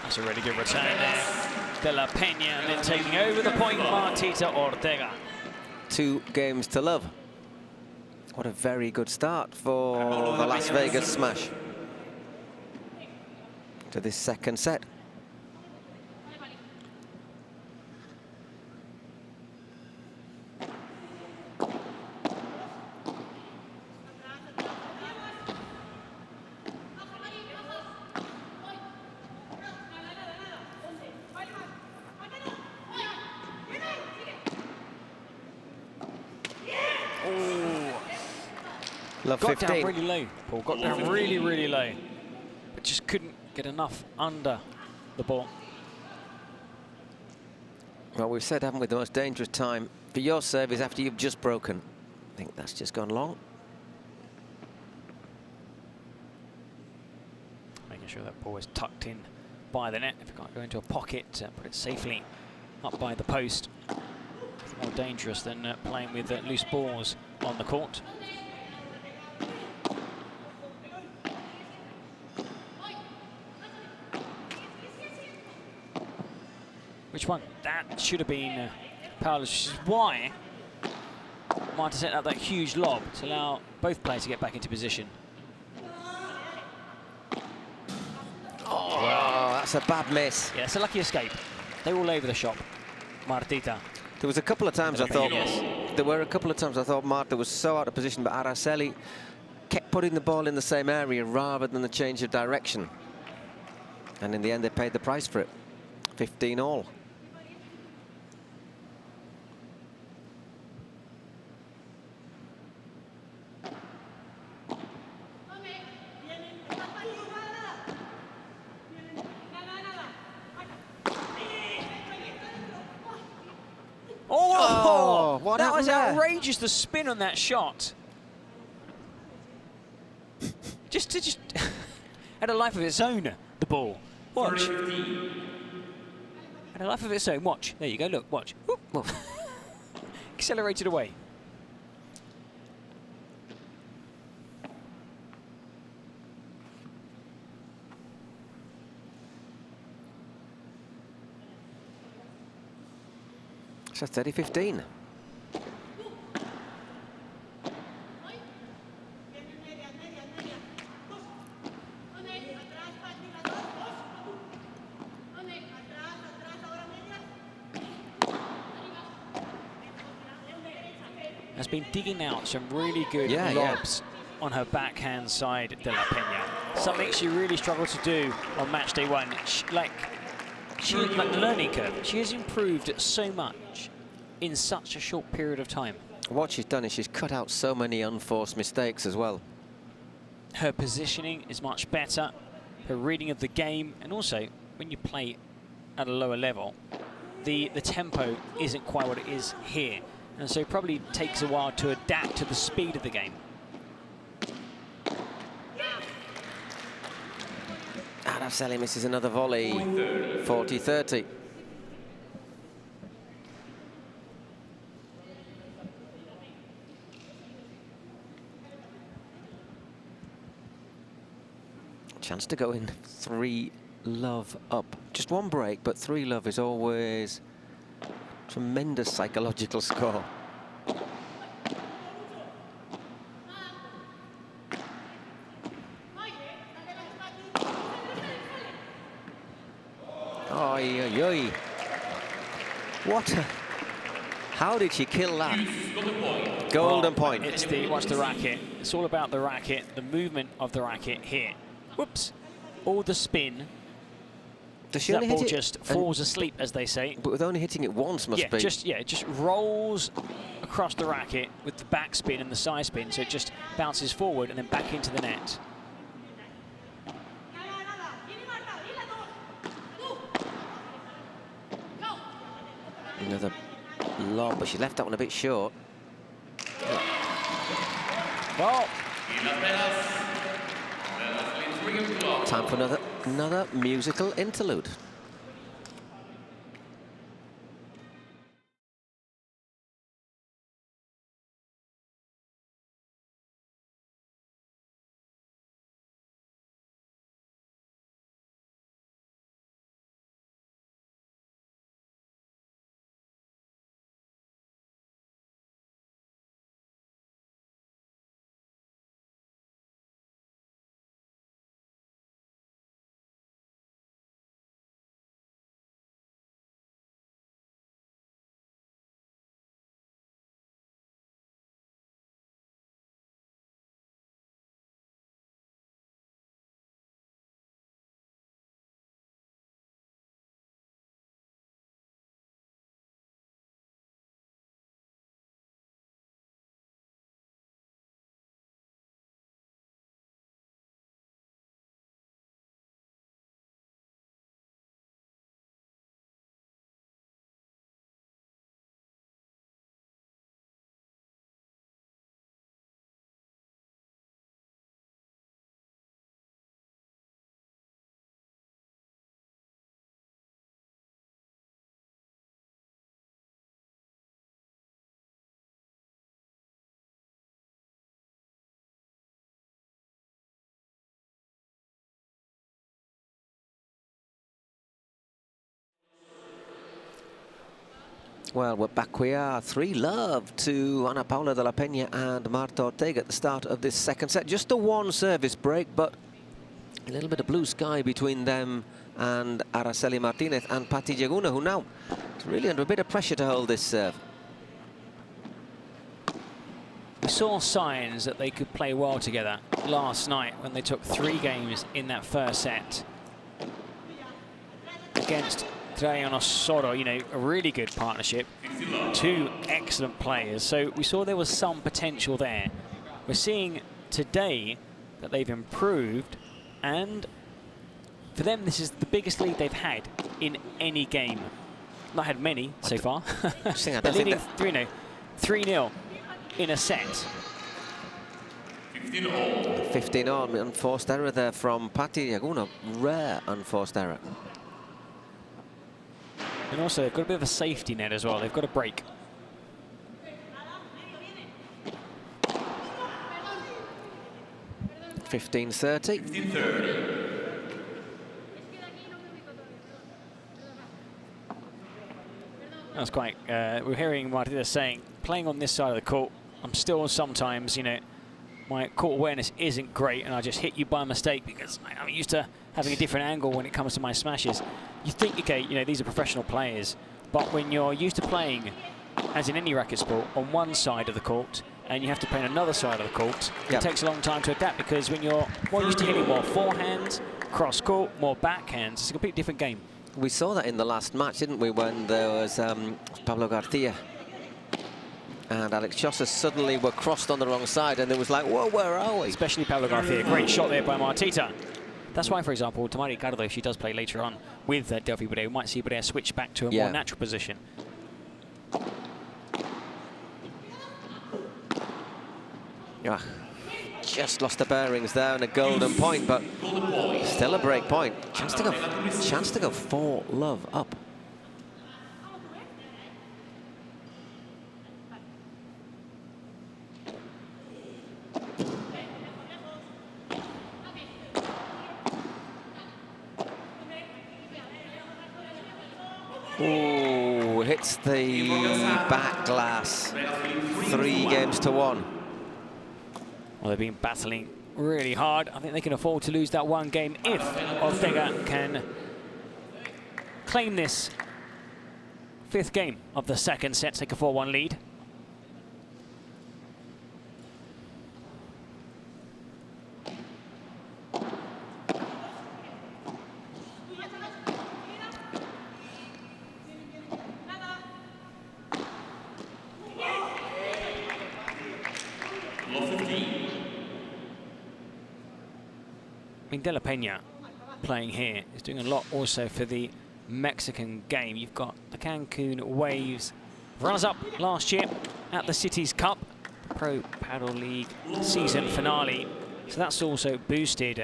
That's a really good return there. De La Peña, and then taking over the point, Martita Ortega. 2 games to love. What a very good start for the Las Vegas Smash to this second set. Love got 15. Down really low, Paul. Got down really, really low. But just couldn't get enough under the ball. Well, we've said, haven't we, the most dangerous time for your serve is after you've just broken. I think that's just gone long. Making sure that ball is tucked in by the net. If it can't go into a pocket, put it safely up by the post. It's more dangerous than playing with loose balls on the court. Which one? That should have been powerless, which is why Marta set up that huge lob to allow both players to get back into position. Oh, wow. That's a bad miss. Yeah, it's a lucky escape. They were all over the shop. Martita. There was a couple of times I thought, Marta was so out of position, but Araceli kept putting the ball in the same area rather than the change of direction. And in the end, they paid the price for it. 15 all. Oh, what that was there? outrageous, the spin on that shot. just had a life of its own, the ball. Watch. Had a life of its own. Watch. There you go. Look. Watch. Whoop. Accelerated away. So 30-15. Has been digging out some really good lobs on her backhand side, De La Peña. Something she really struggled to do on match day one. Like the learning curve. She has improved so much in such a short period of time. What she's done is she's cut out so many unforced mistakes as well. Her positioning is much better, her reading of the game, and also when you play at a lower level, the tempo isn't quite what it is here, and so it probably takes a while to adapt to the speed of the game. Araceli misses another volley, 40-30. Chance to go in 3-love up. Just one break, but 3-love is always a tremendous psychological score. Oy, oy, oy. What a... How did she kill that? Golden point. It's watch the racket. It's all about the racket, the movement of the racket here. Whoops. All the spin Does she that only ball hit it? just falls asleep, as they say. But with only hitting it once must be. It just rolls across the racket with the backspin and the side spin, so it just bounces forward and then back into the net. Another lob, but she left that one a bit short. Well, Time for another musical interlude. Well, we're back. We are 3-love to Ana Paula de la Peña and Marta Ortega at the start of this second set. Just a one service break, but a little bit of blue sky between them and Araceli Martinez and Patti Laguna, who now is really under a bit of pressure to hold this serve. we saw signs that they could play well together last night when they took 3 games in that first set against Triana Soro, you know, a really good partnership, 2 excellent players. So we saw there was some potential there. We're seeing today that they've improved, and for them this is the biggest lead they've had in any game. Not had many so far. They're leading 3-0 in a set. 15 on, unforced error there from Patti Laguna. Rare unforced error. And also they've got a bit of a safety net as well. They've got a break. (15:30). That's quite, we're hearing Martinez saying, playing on this side of the court, I'm still sometimes, you know, my court awareness isn't great and I just hit you by mistake because I'm used to having a different angle when it comes to my smashes. You think, okay, you know, these are professional players, but when you're used to playing, as in any racket sport, on one side of the court and you have to play on another side of the court, it takes a long time to adapt because when you're more used to hitting more forehands, cross court, more backhands, it's a completely different game. We saw that in the last match, didn't we, when there was Pablo Garcia and Alex Chosa suddenly were crossed on the wrong side, and it was like, whoa, where are we? Especially Pablo Garcia. Great shot there by Martita. That's why, for example, Tamara Ricardo, if she does play later on with Delphi Boudet, we might see Boudet switch back to a more natural position. Yeah. Just lost the bearings there and a golden point, but still a break point. Chance to go 4-love up. Ooh, hits the back glass. 3-1. Well, they've been battling really hard. I think they can afford to lose that one game if Ortega can claim this 5th game of the second set, take a 4-1 lead. mean, De La Peña playing here is doing a lot also for the Mexican game. You've got the Cancun Waves runners-up last year at the Cities Cup, Pro Padel League season finale. So that's also boosted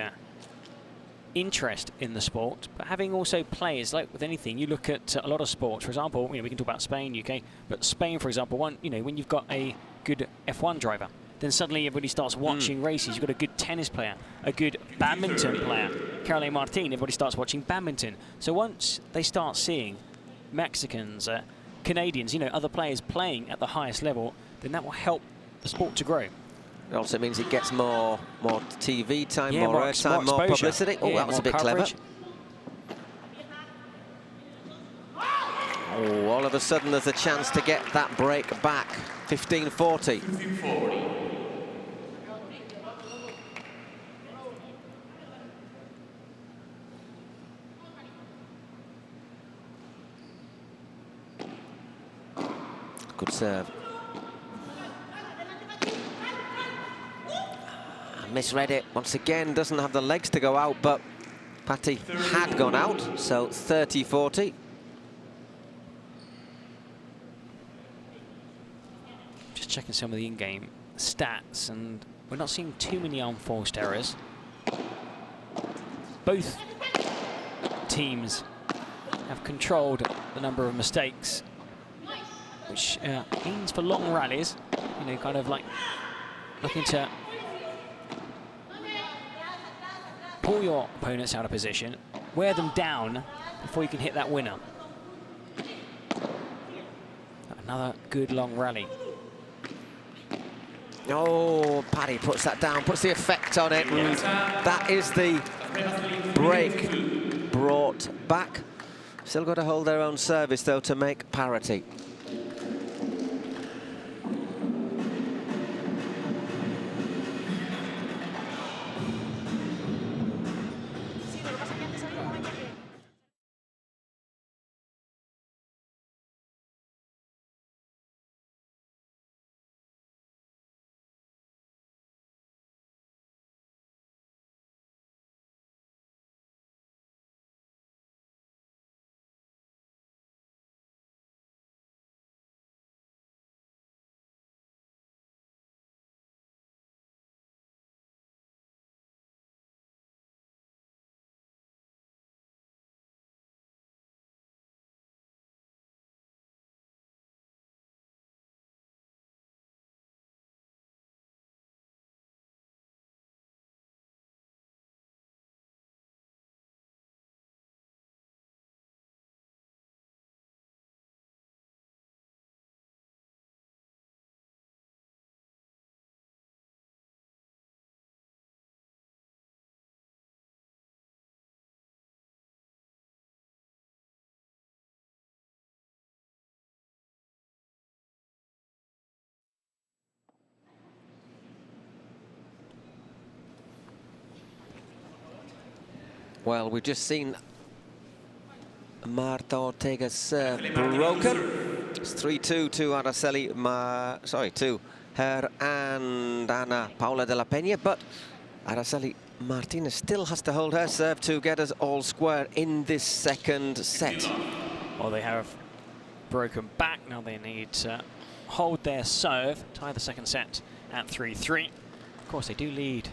interest in the sport. But having also players, like with anything, you look at a lot of sports. For example, we can talk about Spain, UK, but Spain, for example, when you've got a good F1 driver, then suddenly everybody starts watching races. You've got a good tennis player, a good badminton player, Caroline Martin, everybody starts watching badminton. So once they start seeing Mexicans, Canadians, other players playing at the highest level, then that will help the sport to grow. It also means it gets more TV time, Yeah, more airtime, more publicity. Oh, yeah, that was a bit coverage. clever. Oh, all of a sudden there's a chance to get that break back. 15-40. 15-40. Good serve. Misread it once again, doesn't have the legs to go out, but Patty had gone out, so 30-40. Just checking some of the in-game stats, and we're not seeing too many unforced errors. Both teams have controlled the number of mistakes, which means for long rallies, kind of like looking to pull your opponents out of position, wear them down before you can hit that winner. Another good long rally. Oh, Paddy puts that down, puts the effect on it, and that is the break brought back. Still got to hold their own service, though, to make parity. Well, we've just seen Marta Ortega's serve broken. It's 3-2 to Araceli, to her and Ana Paula de la Peña, but Araceli Martinez still has to hold her serve to get us all square in this second set. Well, they have broken back. Now they need to hold their serve, tie the second set at 3-3. Of course, they do lead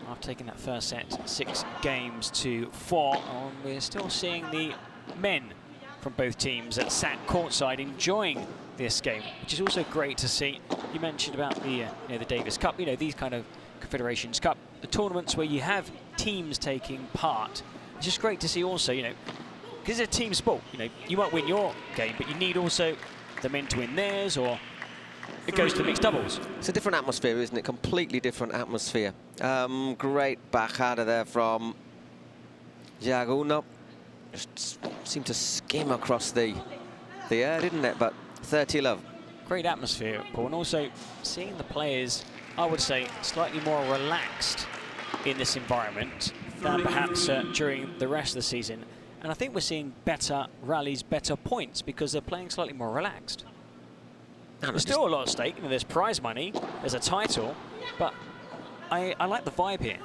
after taking that first set 6-4. We're still seeing the men from both teams that sat courtside enjoying this game, which is also great to see. You mentioned about the the Davis Cup, these kind of Confederations Cup, the tournaments where you have teams taking part. It's just great to see also, because it's a team sport. You might win your game, but you need also the men to win theirs, or it goes to mixed doubles. It's a different atmosphere, isn't it? Completely different atmosphere. Great backhander there from Jaguno. Just seemed to skim across the air, didn't it? But 30 love. Great atmosphere, Paul, and also seeing the players, I would say, slightly more relaxed in this environment than perhaps during the rest of the season. And I think we're seeing better rallies, better points, because they're playing slightly more relaxed. There's still a lot at stake. There's prize money, there's a title, but I like the vibe here.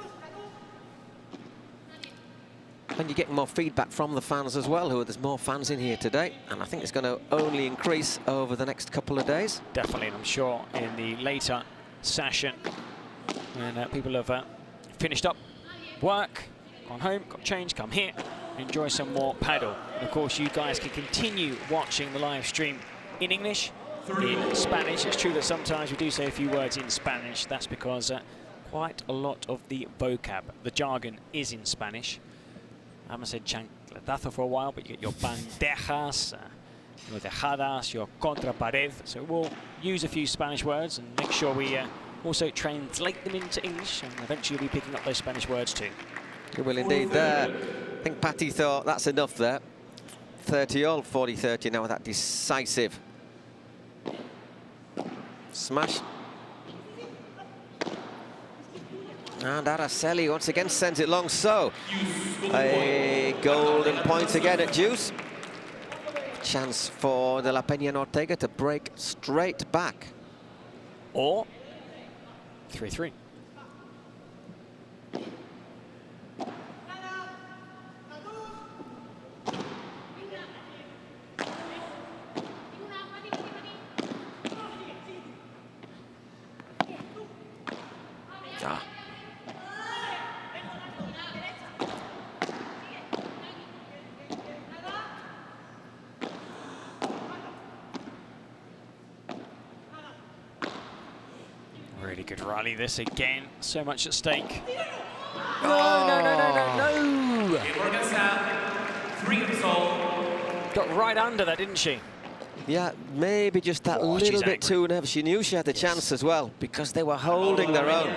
And you're getting more feedback from the fans as well, there's more fans in here today, and I think it's going to only increase over the next couple of days. Definitely, and I'm sure in the later session, when people have finished up work, gone home, got changed, come here, enjoy some more paddle. And of course, you guys can continue watching the live stream in English, in Spanish. It's true that sometimes we do say a few words in Spanish. That's because quite a lot of the vocab, the jargon, is in Spanish. I haven't said chancletazo for a while, but you get your bandejas, your dejadas, your contra pared. So we'll use a few Spanish words and make sure we also translate them into English, and eventually we'll be picking up those Spanish words too. You will indeed there. I think Patty thought that's enough there. 30-all, 40-30 now with that decisive smash. And Araceli once again sends it long, so a golden point again at deuce. Chance for De La Peña and Ortega to break straight back. Or 3-3. Really good rally this again. So much at stake. No, no, no, no, no, no! Got right under that, didn't she? Yeah, maybe just that little bit too nervous. She knew she had the chance as well, because they were holding their own.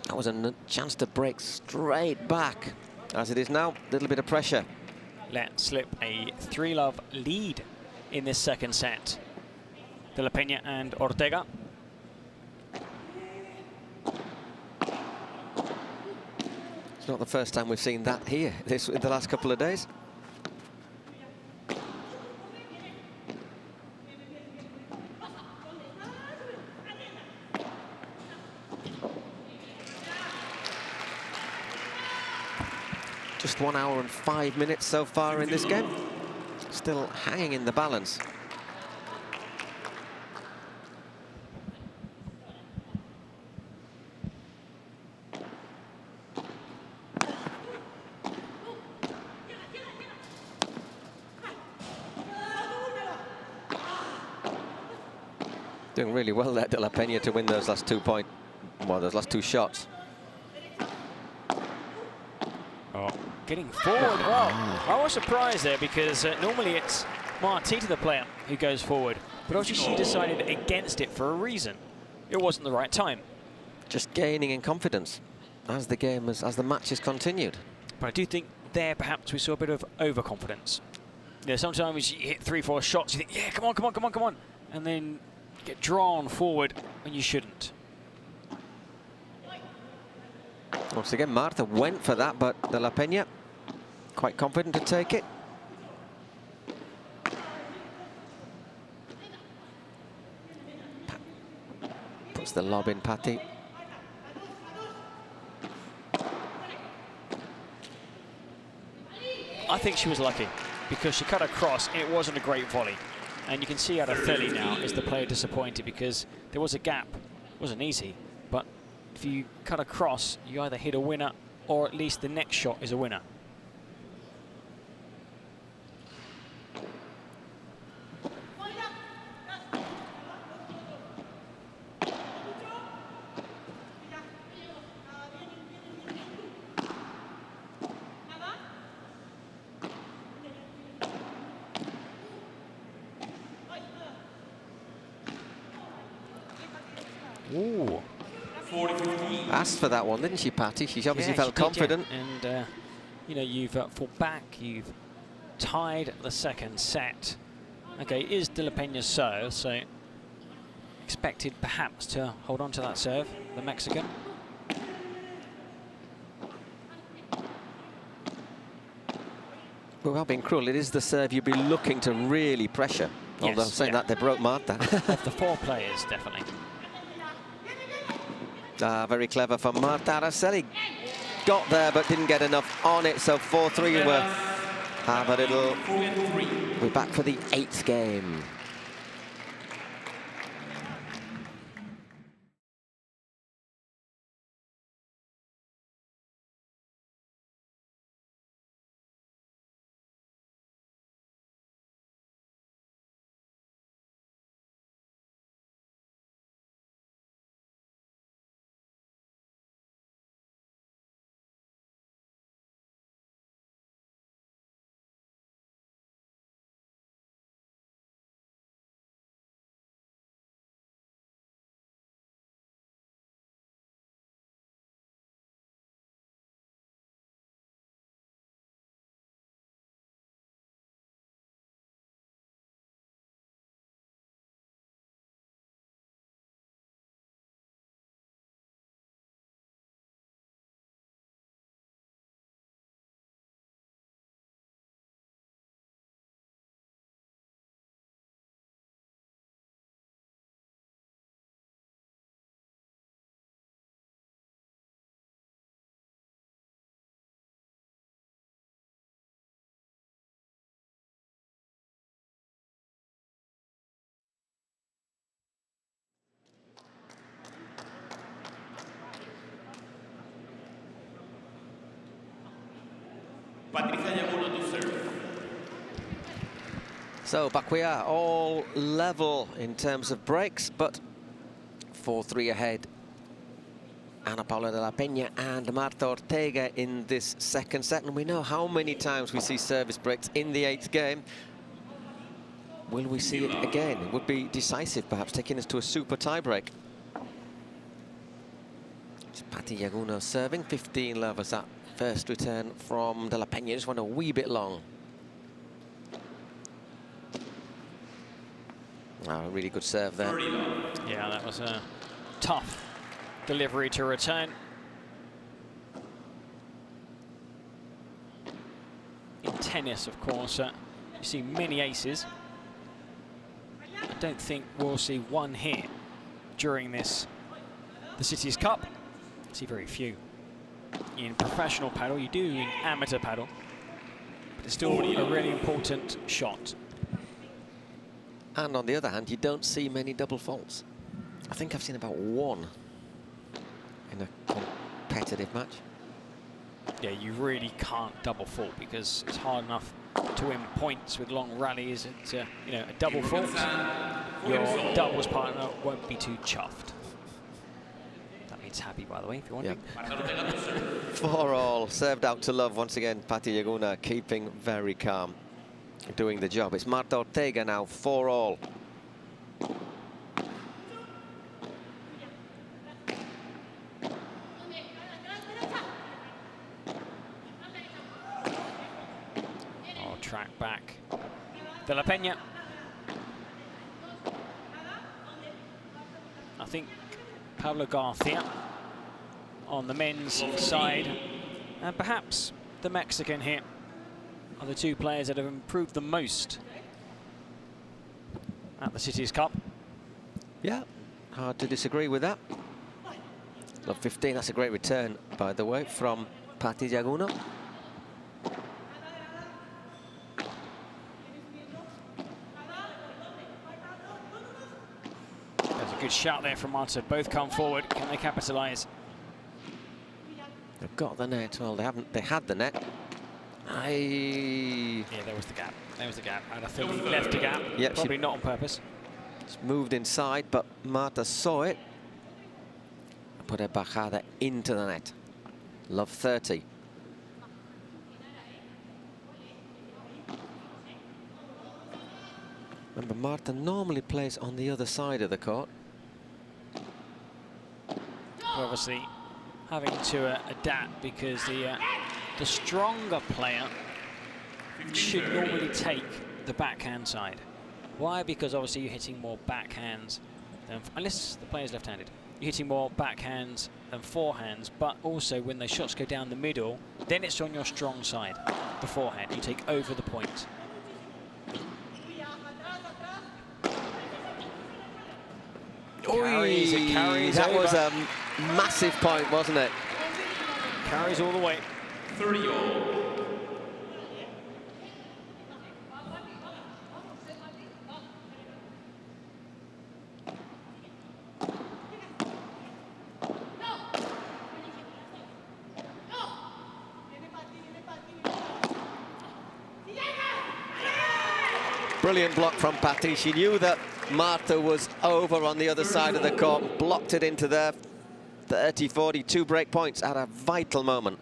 That was a chance to break straight back. As it is now, a little bit of pressure. Let slip a 3-love lead in this second set. De La Peña and Ortega. It's not the first time we've seen that here in the last couple of days. Just 1 hour and 5 minutes so far in this game. Still hanging in the balance. Doing really well there, De La Peña, to win those last 2 points. Well, those last 2 shots. Oh, getting forward. Well, I was surprised there because normally it's Martita, the player, who goes forward. But also she decided against it for a reason. It wasn't the right time. Just gaining in confidence as the game, as the match has continued. But I do think there perhaps we saw a bit of overconfidence. You know, sometimes you hit 3-4 shots, you think, yeah, come on, come on, come on, come on. And then get drawn forward when you shouldn't. Once again, Marta went for that, but De La Peña quite confident to take it. Puts the lob in, Patty. I think she was lucky because she cut across and it wasn't a great volley. And you can see Araceli now is the player disappointed because there was a gap. It wasn't easy, but if you cut across, you either hit a winner or at least the next shot is a winner. Ooh. Asked for that one, didn't she, Patty? She obviously felt confident. And, you know, you've fought back, you've tied the second set. Okay, it is De La Peña's serve, so expected perhaps to hold on to that serve, the Mexican. Without being cruel, it is the serve you'd be looking to really pressure. Although saying that, they broke Marta. Of the 4 players, definitely. Very clever from Marta Araceli. got there but didn't get enough on it, so 4-3 will have a little... We're back for the 8th game. So back we are, all level in terms of breaks, but 4-3 ahead. Ana Paula de la Peña and Marta Ortega in this second set, and we know how many times we see service breaks in the 8th game. Will we see it again? It would be decisive, perhaps, taking us to a super tie-break. It's Patti Llaguno serving, 15 love as that first return from de la Peña. Just went a wee bit long. Oh, a really good serve there. Yeah, that was a tough delivery to return. In tennis, of course, you see many aces. I don't think we'll see one hit during this, the Cities Cup. I see very few. In professional paddle, you do in amateur paddle, but it's still a really important shot. And on the other hand, you don't see many double faults. I think I've seen about one in a competitive match. Yeah, you really can't double fault because it's hard enough to win points with long rallies. It's you know, a double fault, your doubles partner won't be too chuffed. That means happy, by the way, if you're wondering. Yep. 4-all, served out to love once again. Patti Llaguno keeping very calm, doing the job. It's Marta Ortega now, 4-all. Oh, track back. De la Peña. I think Pablo Garcia on the men's side, and perhaps the Mexican here, are the two players that have improved the most at the Cities Cup. Yeah, hard to disagree with that. Love 15, that's a great return, by the way, from Patti Llaguno. There's a good shout there from Marta. Both come forward. Can they capitalise? They've got the net. Well, they haven't. They had the net. Yeah, there was the gap. There was the gap. And I think he left a gap. Yep, Probably not on purpose. It's moved inside, but Marta saw it. Put her bajada into the net. Love 30. Remember, Marta normally plays on the other side of the court. Obviously, having to adapt because the stronger player should normally take the backhand side. Why? Because obviously you're hitting more backhands than, unless the player's left-handed, you're hitting more backhands than forehands, but also when the shots go down the middle, then it's on your strong side, the forehand. You take over the point. Carries, it carries that over. was a massive point, wasn't it? Carries all the way. 30-all. Brilliant block from Patty. She knew that Marta was over on the other side of the court, blocked it into there. 30-40, 2 break points at a vital moment.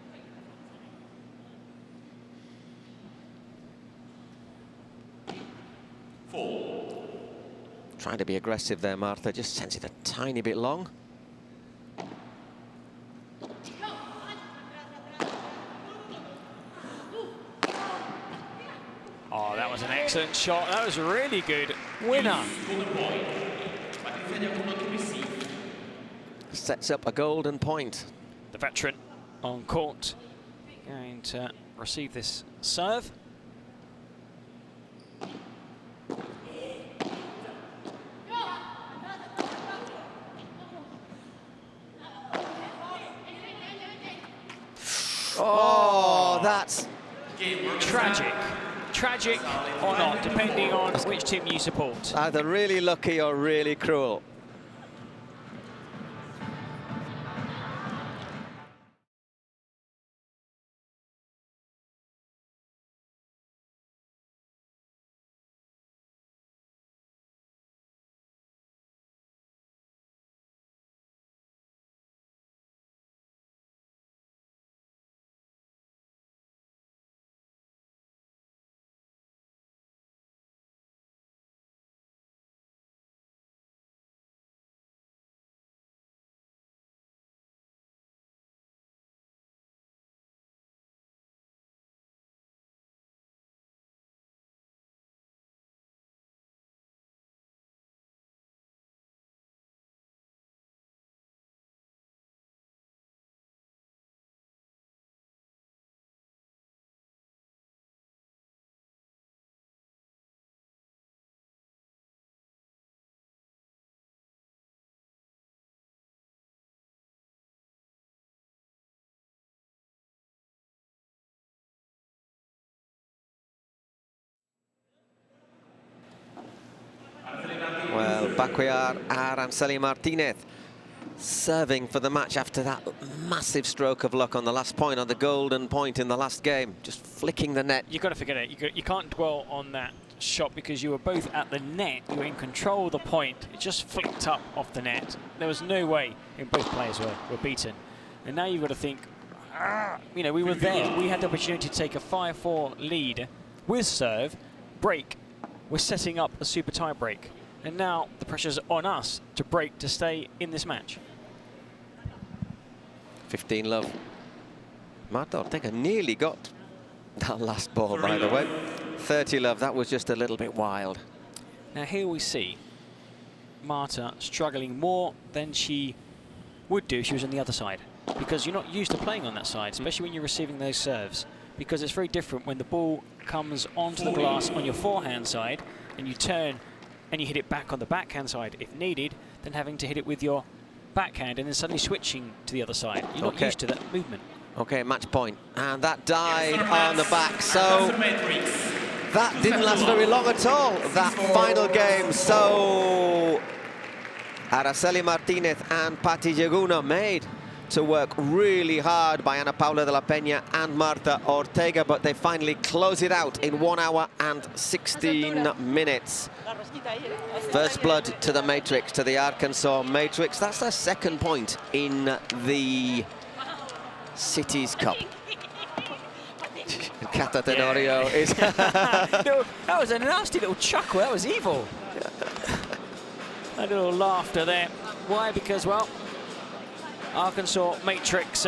Trying to be aggressive there, Marta. Just sends it a tiny bit long. Oh, that was an excellent shot. That was really good. Winner. Sets up a golden point. The veteran on court going to receive this serve. Oh, that's tragic. Tragic or not, depending on which team you support. either really lucky or really cruel. Well, back we are, Aranceli Martinez serving for the match after that massive stroke of luck on the last point, on the golden point in the last game, just flicking the net. You've got to forget it. You can't dwell on that shot because you were both at the net. You were in control of the point. It just flicked up off the net. There was no way both players were beaten. And now you've got to think, you know, we were there. We had the opportunity to take a 5-4 lead with serve, break. We're setting up a super tie break. And now the pressure's on us to break to stay in this match. 15 love. Marta Ortega nearly got that last ball, by the way. 30 love, that was just a little bit wild. Now here we see Marta struggling more than she would do if she was on the other side. Because you're not used to playing on that side, especially when you're receiving those serves. Because it's very different when the ball comes onto the glass on your forehand side and you turn and you hit it back on the backhand side if needed, than having to hit it with your backhand and then suddenly switching to the other side. You're not used to that movement. Okay, match point. And that died on the back, so that didn't last very long at all, that final game. So Araceli Martinez and Patti Jaguna made to work really hard by Ana Paula de la Peña and Marta Ortega, but they finally close it out in 1 hour and 16 minutes. First blood to the Matrix, to the Arkansas Matrix. That's their second point in the Cities Cup. Cata Tenorio is... No, that was a nasty little chuckle, that was evil. A little laughter there. Why? Because, well, Arkansas Matrix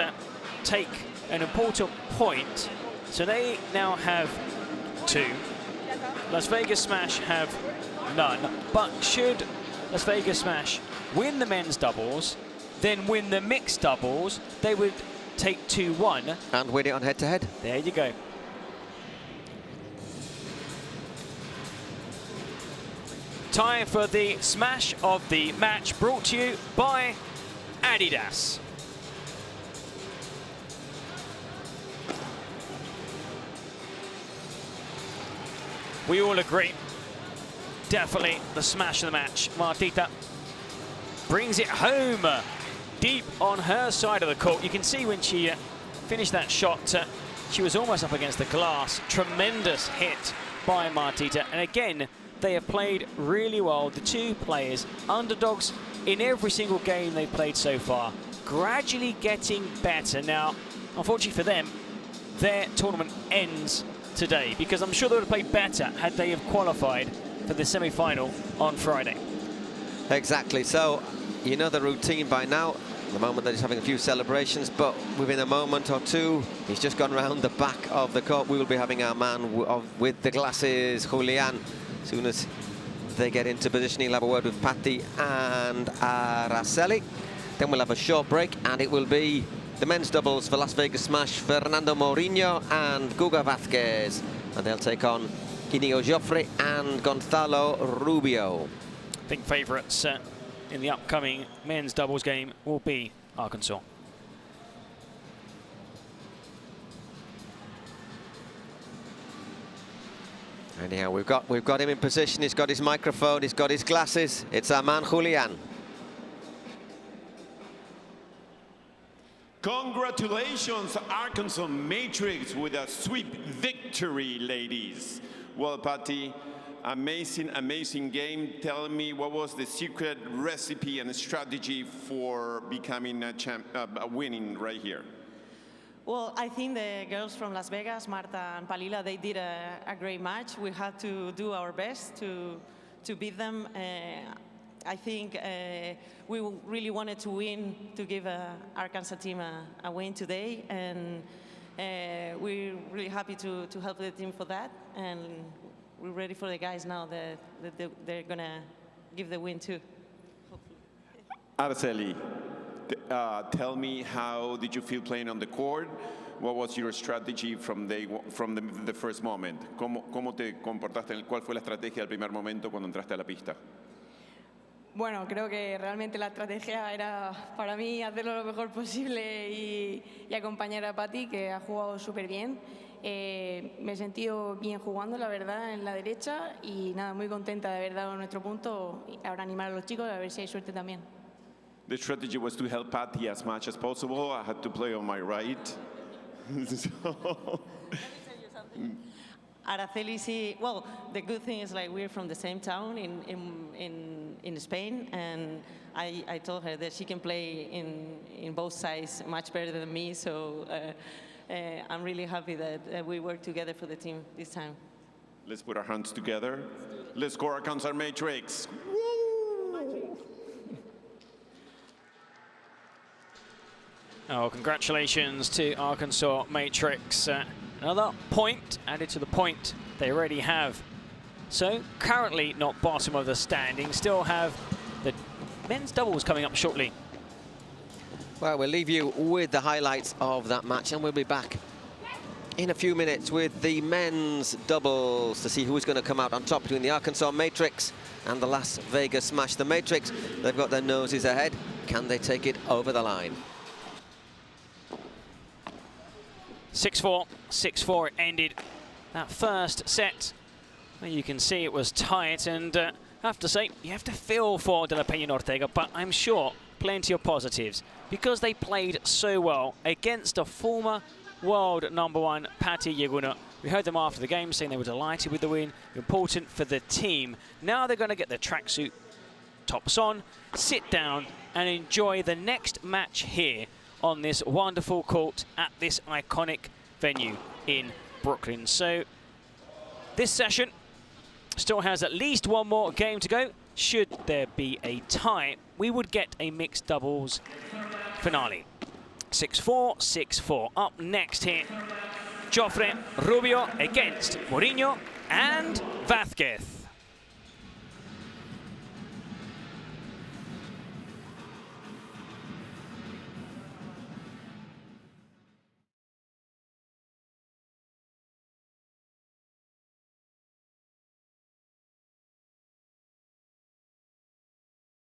take an important point. So they now have 2. Las Vegas Smash have none. But should Las Vegas Smash win the men's doubles, then win the mixed doubles, they would take 2-1. And win it on head-to-head. There you go. Time for the smash of the match, brought to you by Adidas. We all agree. Definitely the smash of the match. Martita brings it home deep on her side of the court. You can see when she finished that shot, she was almost up against the glass. Tremendous hit by Martita. And again, they have played really well. The two players, underdogs in every single game they've played so far, gradually getting better. Now, unfortunately for them, their tournament ends today, because I'm sure they would have played better had they have qualified for the semi-final on Friday. Exactly. So, you know the routine by now. At the moment, they're just having a few celebrations, but within a moment or two, he's just gone round the back of the court. We will be having our man with the glasses, Julian. As soon as they get into position, he'll have a word with Patti and Araceli. Then we'll have a short break, and it will be the men's doubles for Las Vegas Smash, Fernando Mourinho and Guga Vázquez. And they'll take on Inigo Joffre and Gonzalo Rubio. Big favourites in the upcoming men's doubles game will be Arkansas. Anyhow, we've got him in position. He's got his microphone. He's got his glasses. It's our man Julian. Congratulations, Arkansas Matrix, with a sweep victory, ladies. Well, Patti, amazing, amazing game. Tell me, what was the secret recipe and strategy for becoming a winning right here? Well, I think the girls from Las Vegas, Marta and Palila, they did a great match. We had to do our best to beat them. I think we really wanted to win, to give Arkansas team a win today, and we're really happy to help the team for that, and we're ready for the guys now that they're gonna give the win too. Araceli, tell me, how did you feel playing on the court? What was your strategy from the first moment? ¿Cómo te comportaste? ¿Cuál fue la estrategia del primer momento cuando entraste a la pista? Bueno, creo que realmente la estrategia era para mí hacerlo lo mejor posible y acompañar a Patti, que ha jugado súper bien. Me he sentido bien jugando, la verdad, en la derecha, y nada, muy contenta de haber dado nuestro punto. Y ahora animar a los chicos a ver si hay suerte también. The strategy was to help Patti as much as possible. I had to play on my right. Araceli, well, the good thing is, like, we're from the same town in Spain, and I told her that she can play in both sides much better than me, so I'm really happy that we work together for the team this time. Let's put our hands together. Let's score Arkansas Matrix. Woo! Oh, congratulations to Arkansas Matrix. Another point added to the point they already have. So currently not bottom of the standing, still have the men's doubles coming up shortly. Well, we'll leave you with the highlights of that match, and we'll be back in a few minutes with the men's doubles to see who's going to come out on top between the Arkansas Matrix and the Las Vegas Smash. The Matrix, they've got their noses ahead. Can they take it over the line? 6-4, 6-4 it ended that first set. Well, you can see it was tight, and I have to say, you have to feel for De La Peña and Ortega, but I'm sure plenty of positives, because they played so well against a former world #1, Patti Yeguna. We heard them after the game saying they were delighted with the win, important for the team. Now they're going to get their tracksuit tops on, sit down and enjoy the next match here on this wonderful court at this iconic venue in Brooklyn. So this session still has at least one more game to go. Should there be a tie, we would get a mixed doubles finale. 6-4, 6-4. Up next here, Joffre Rubio against Mourinho and Vázquez.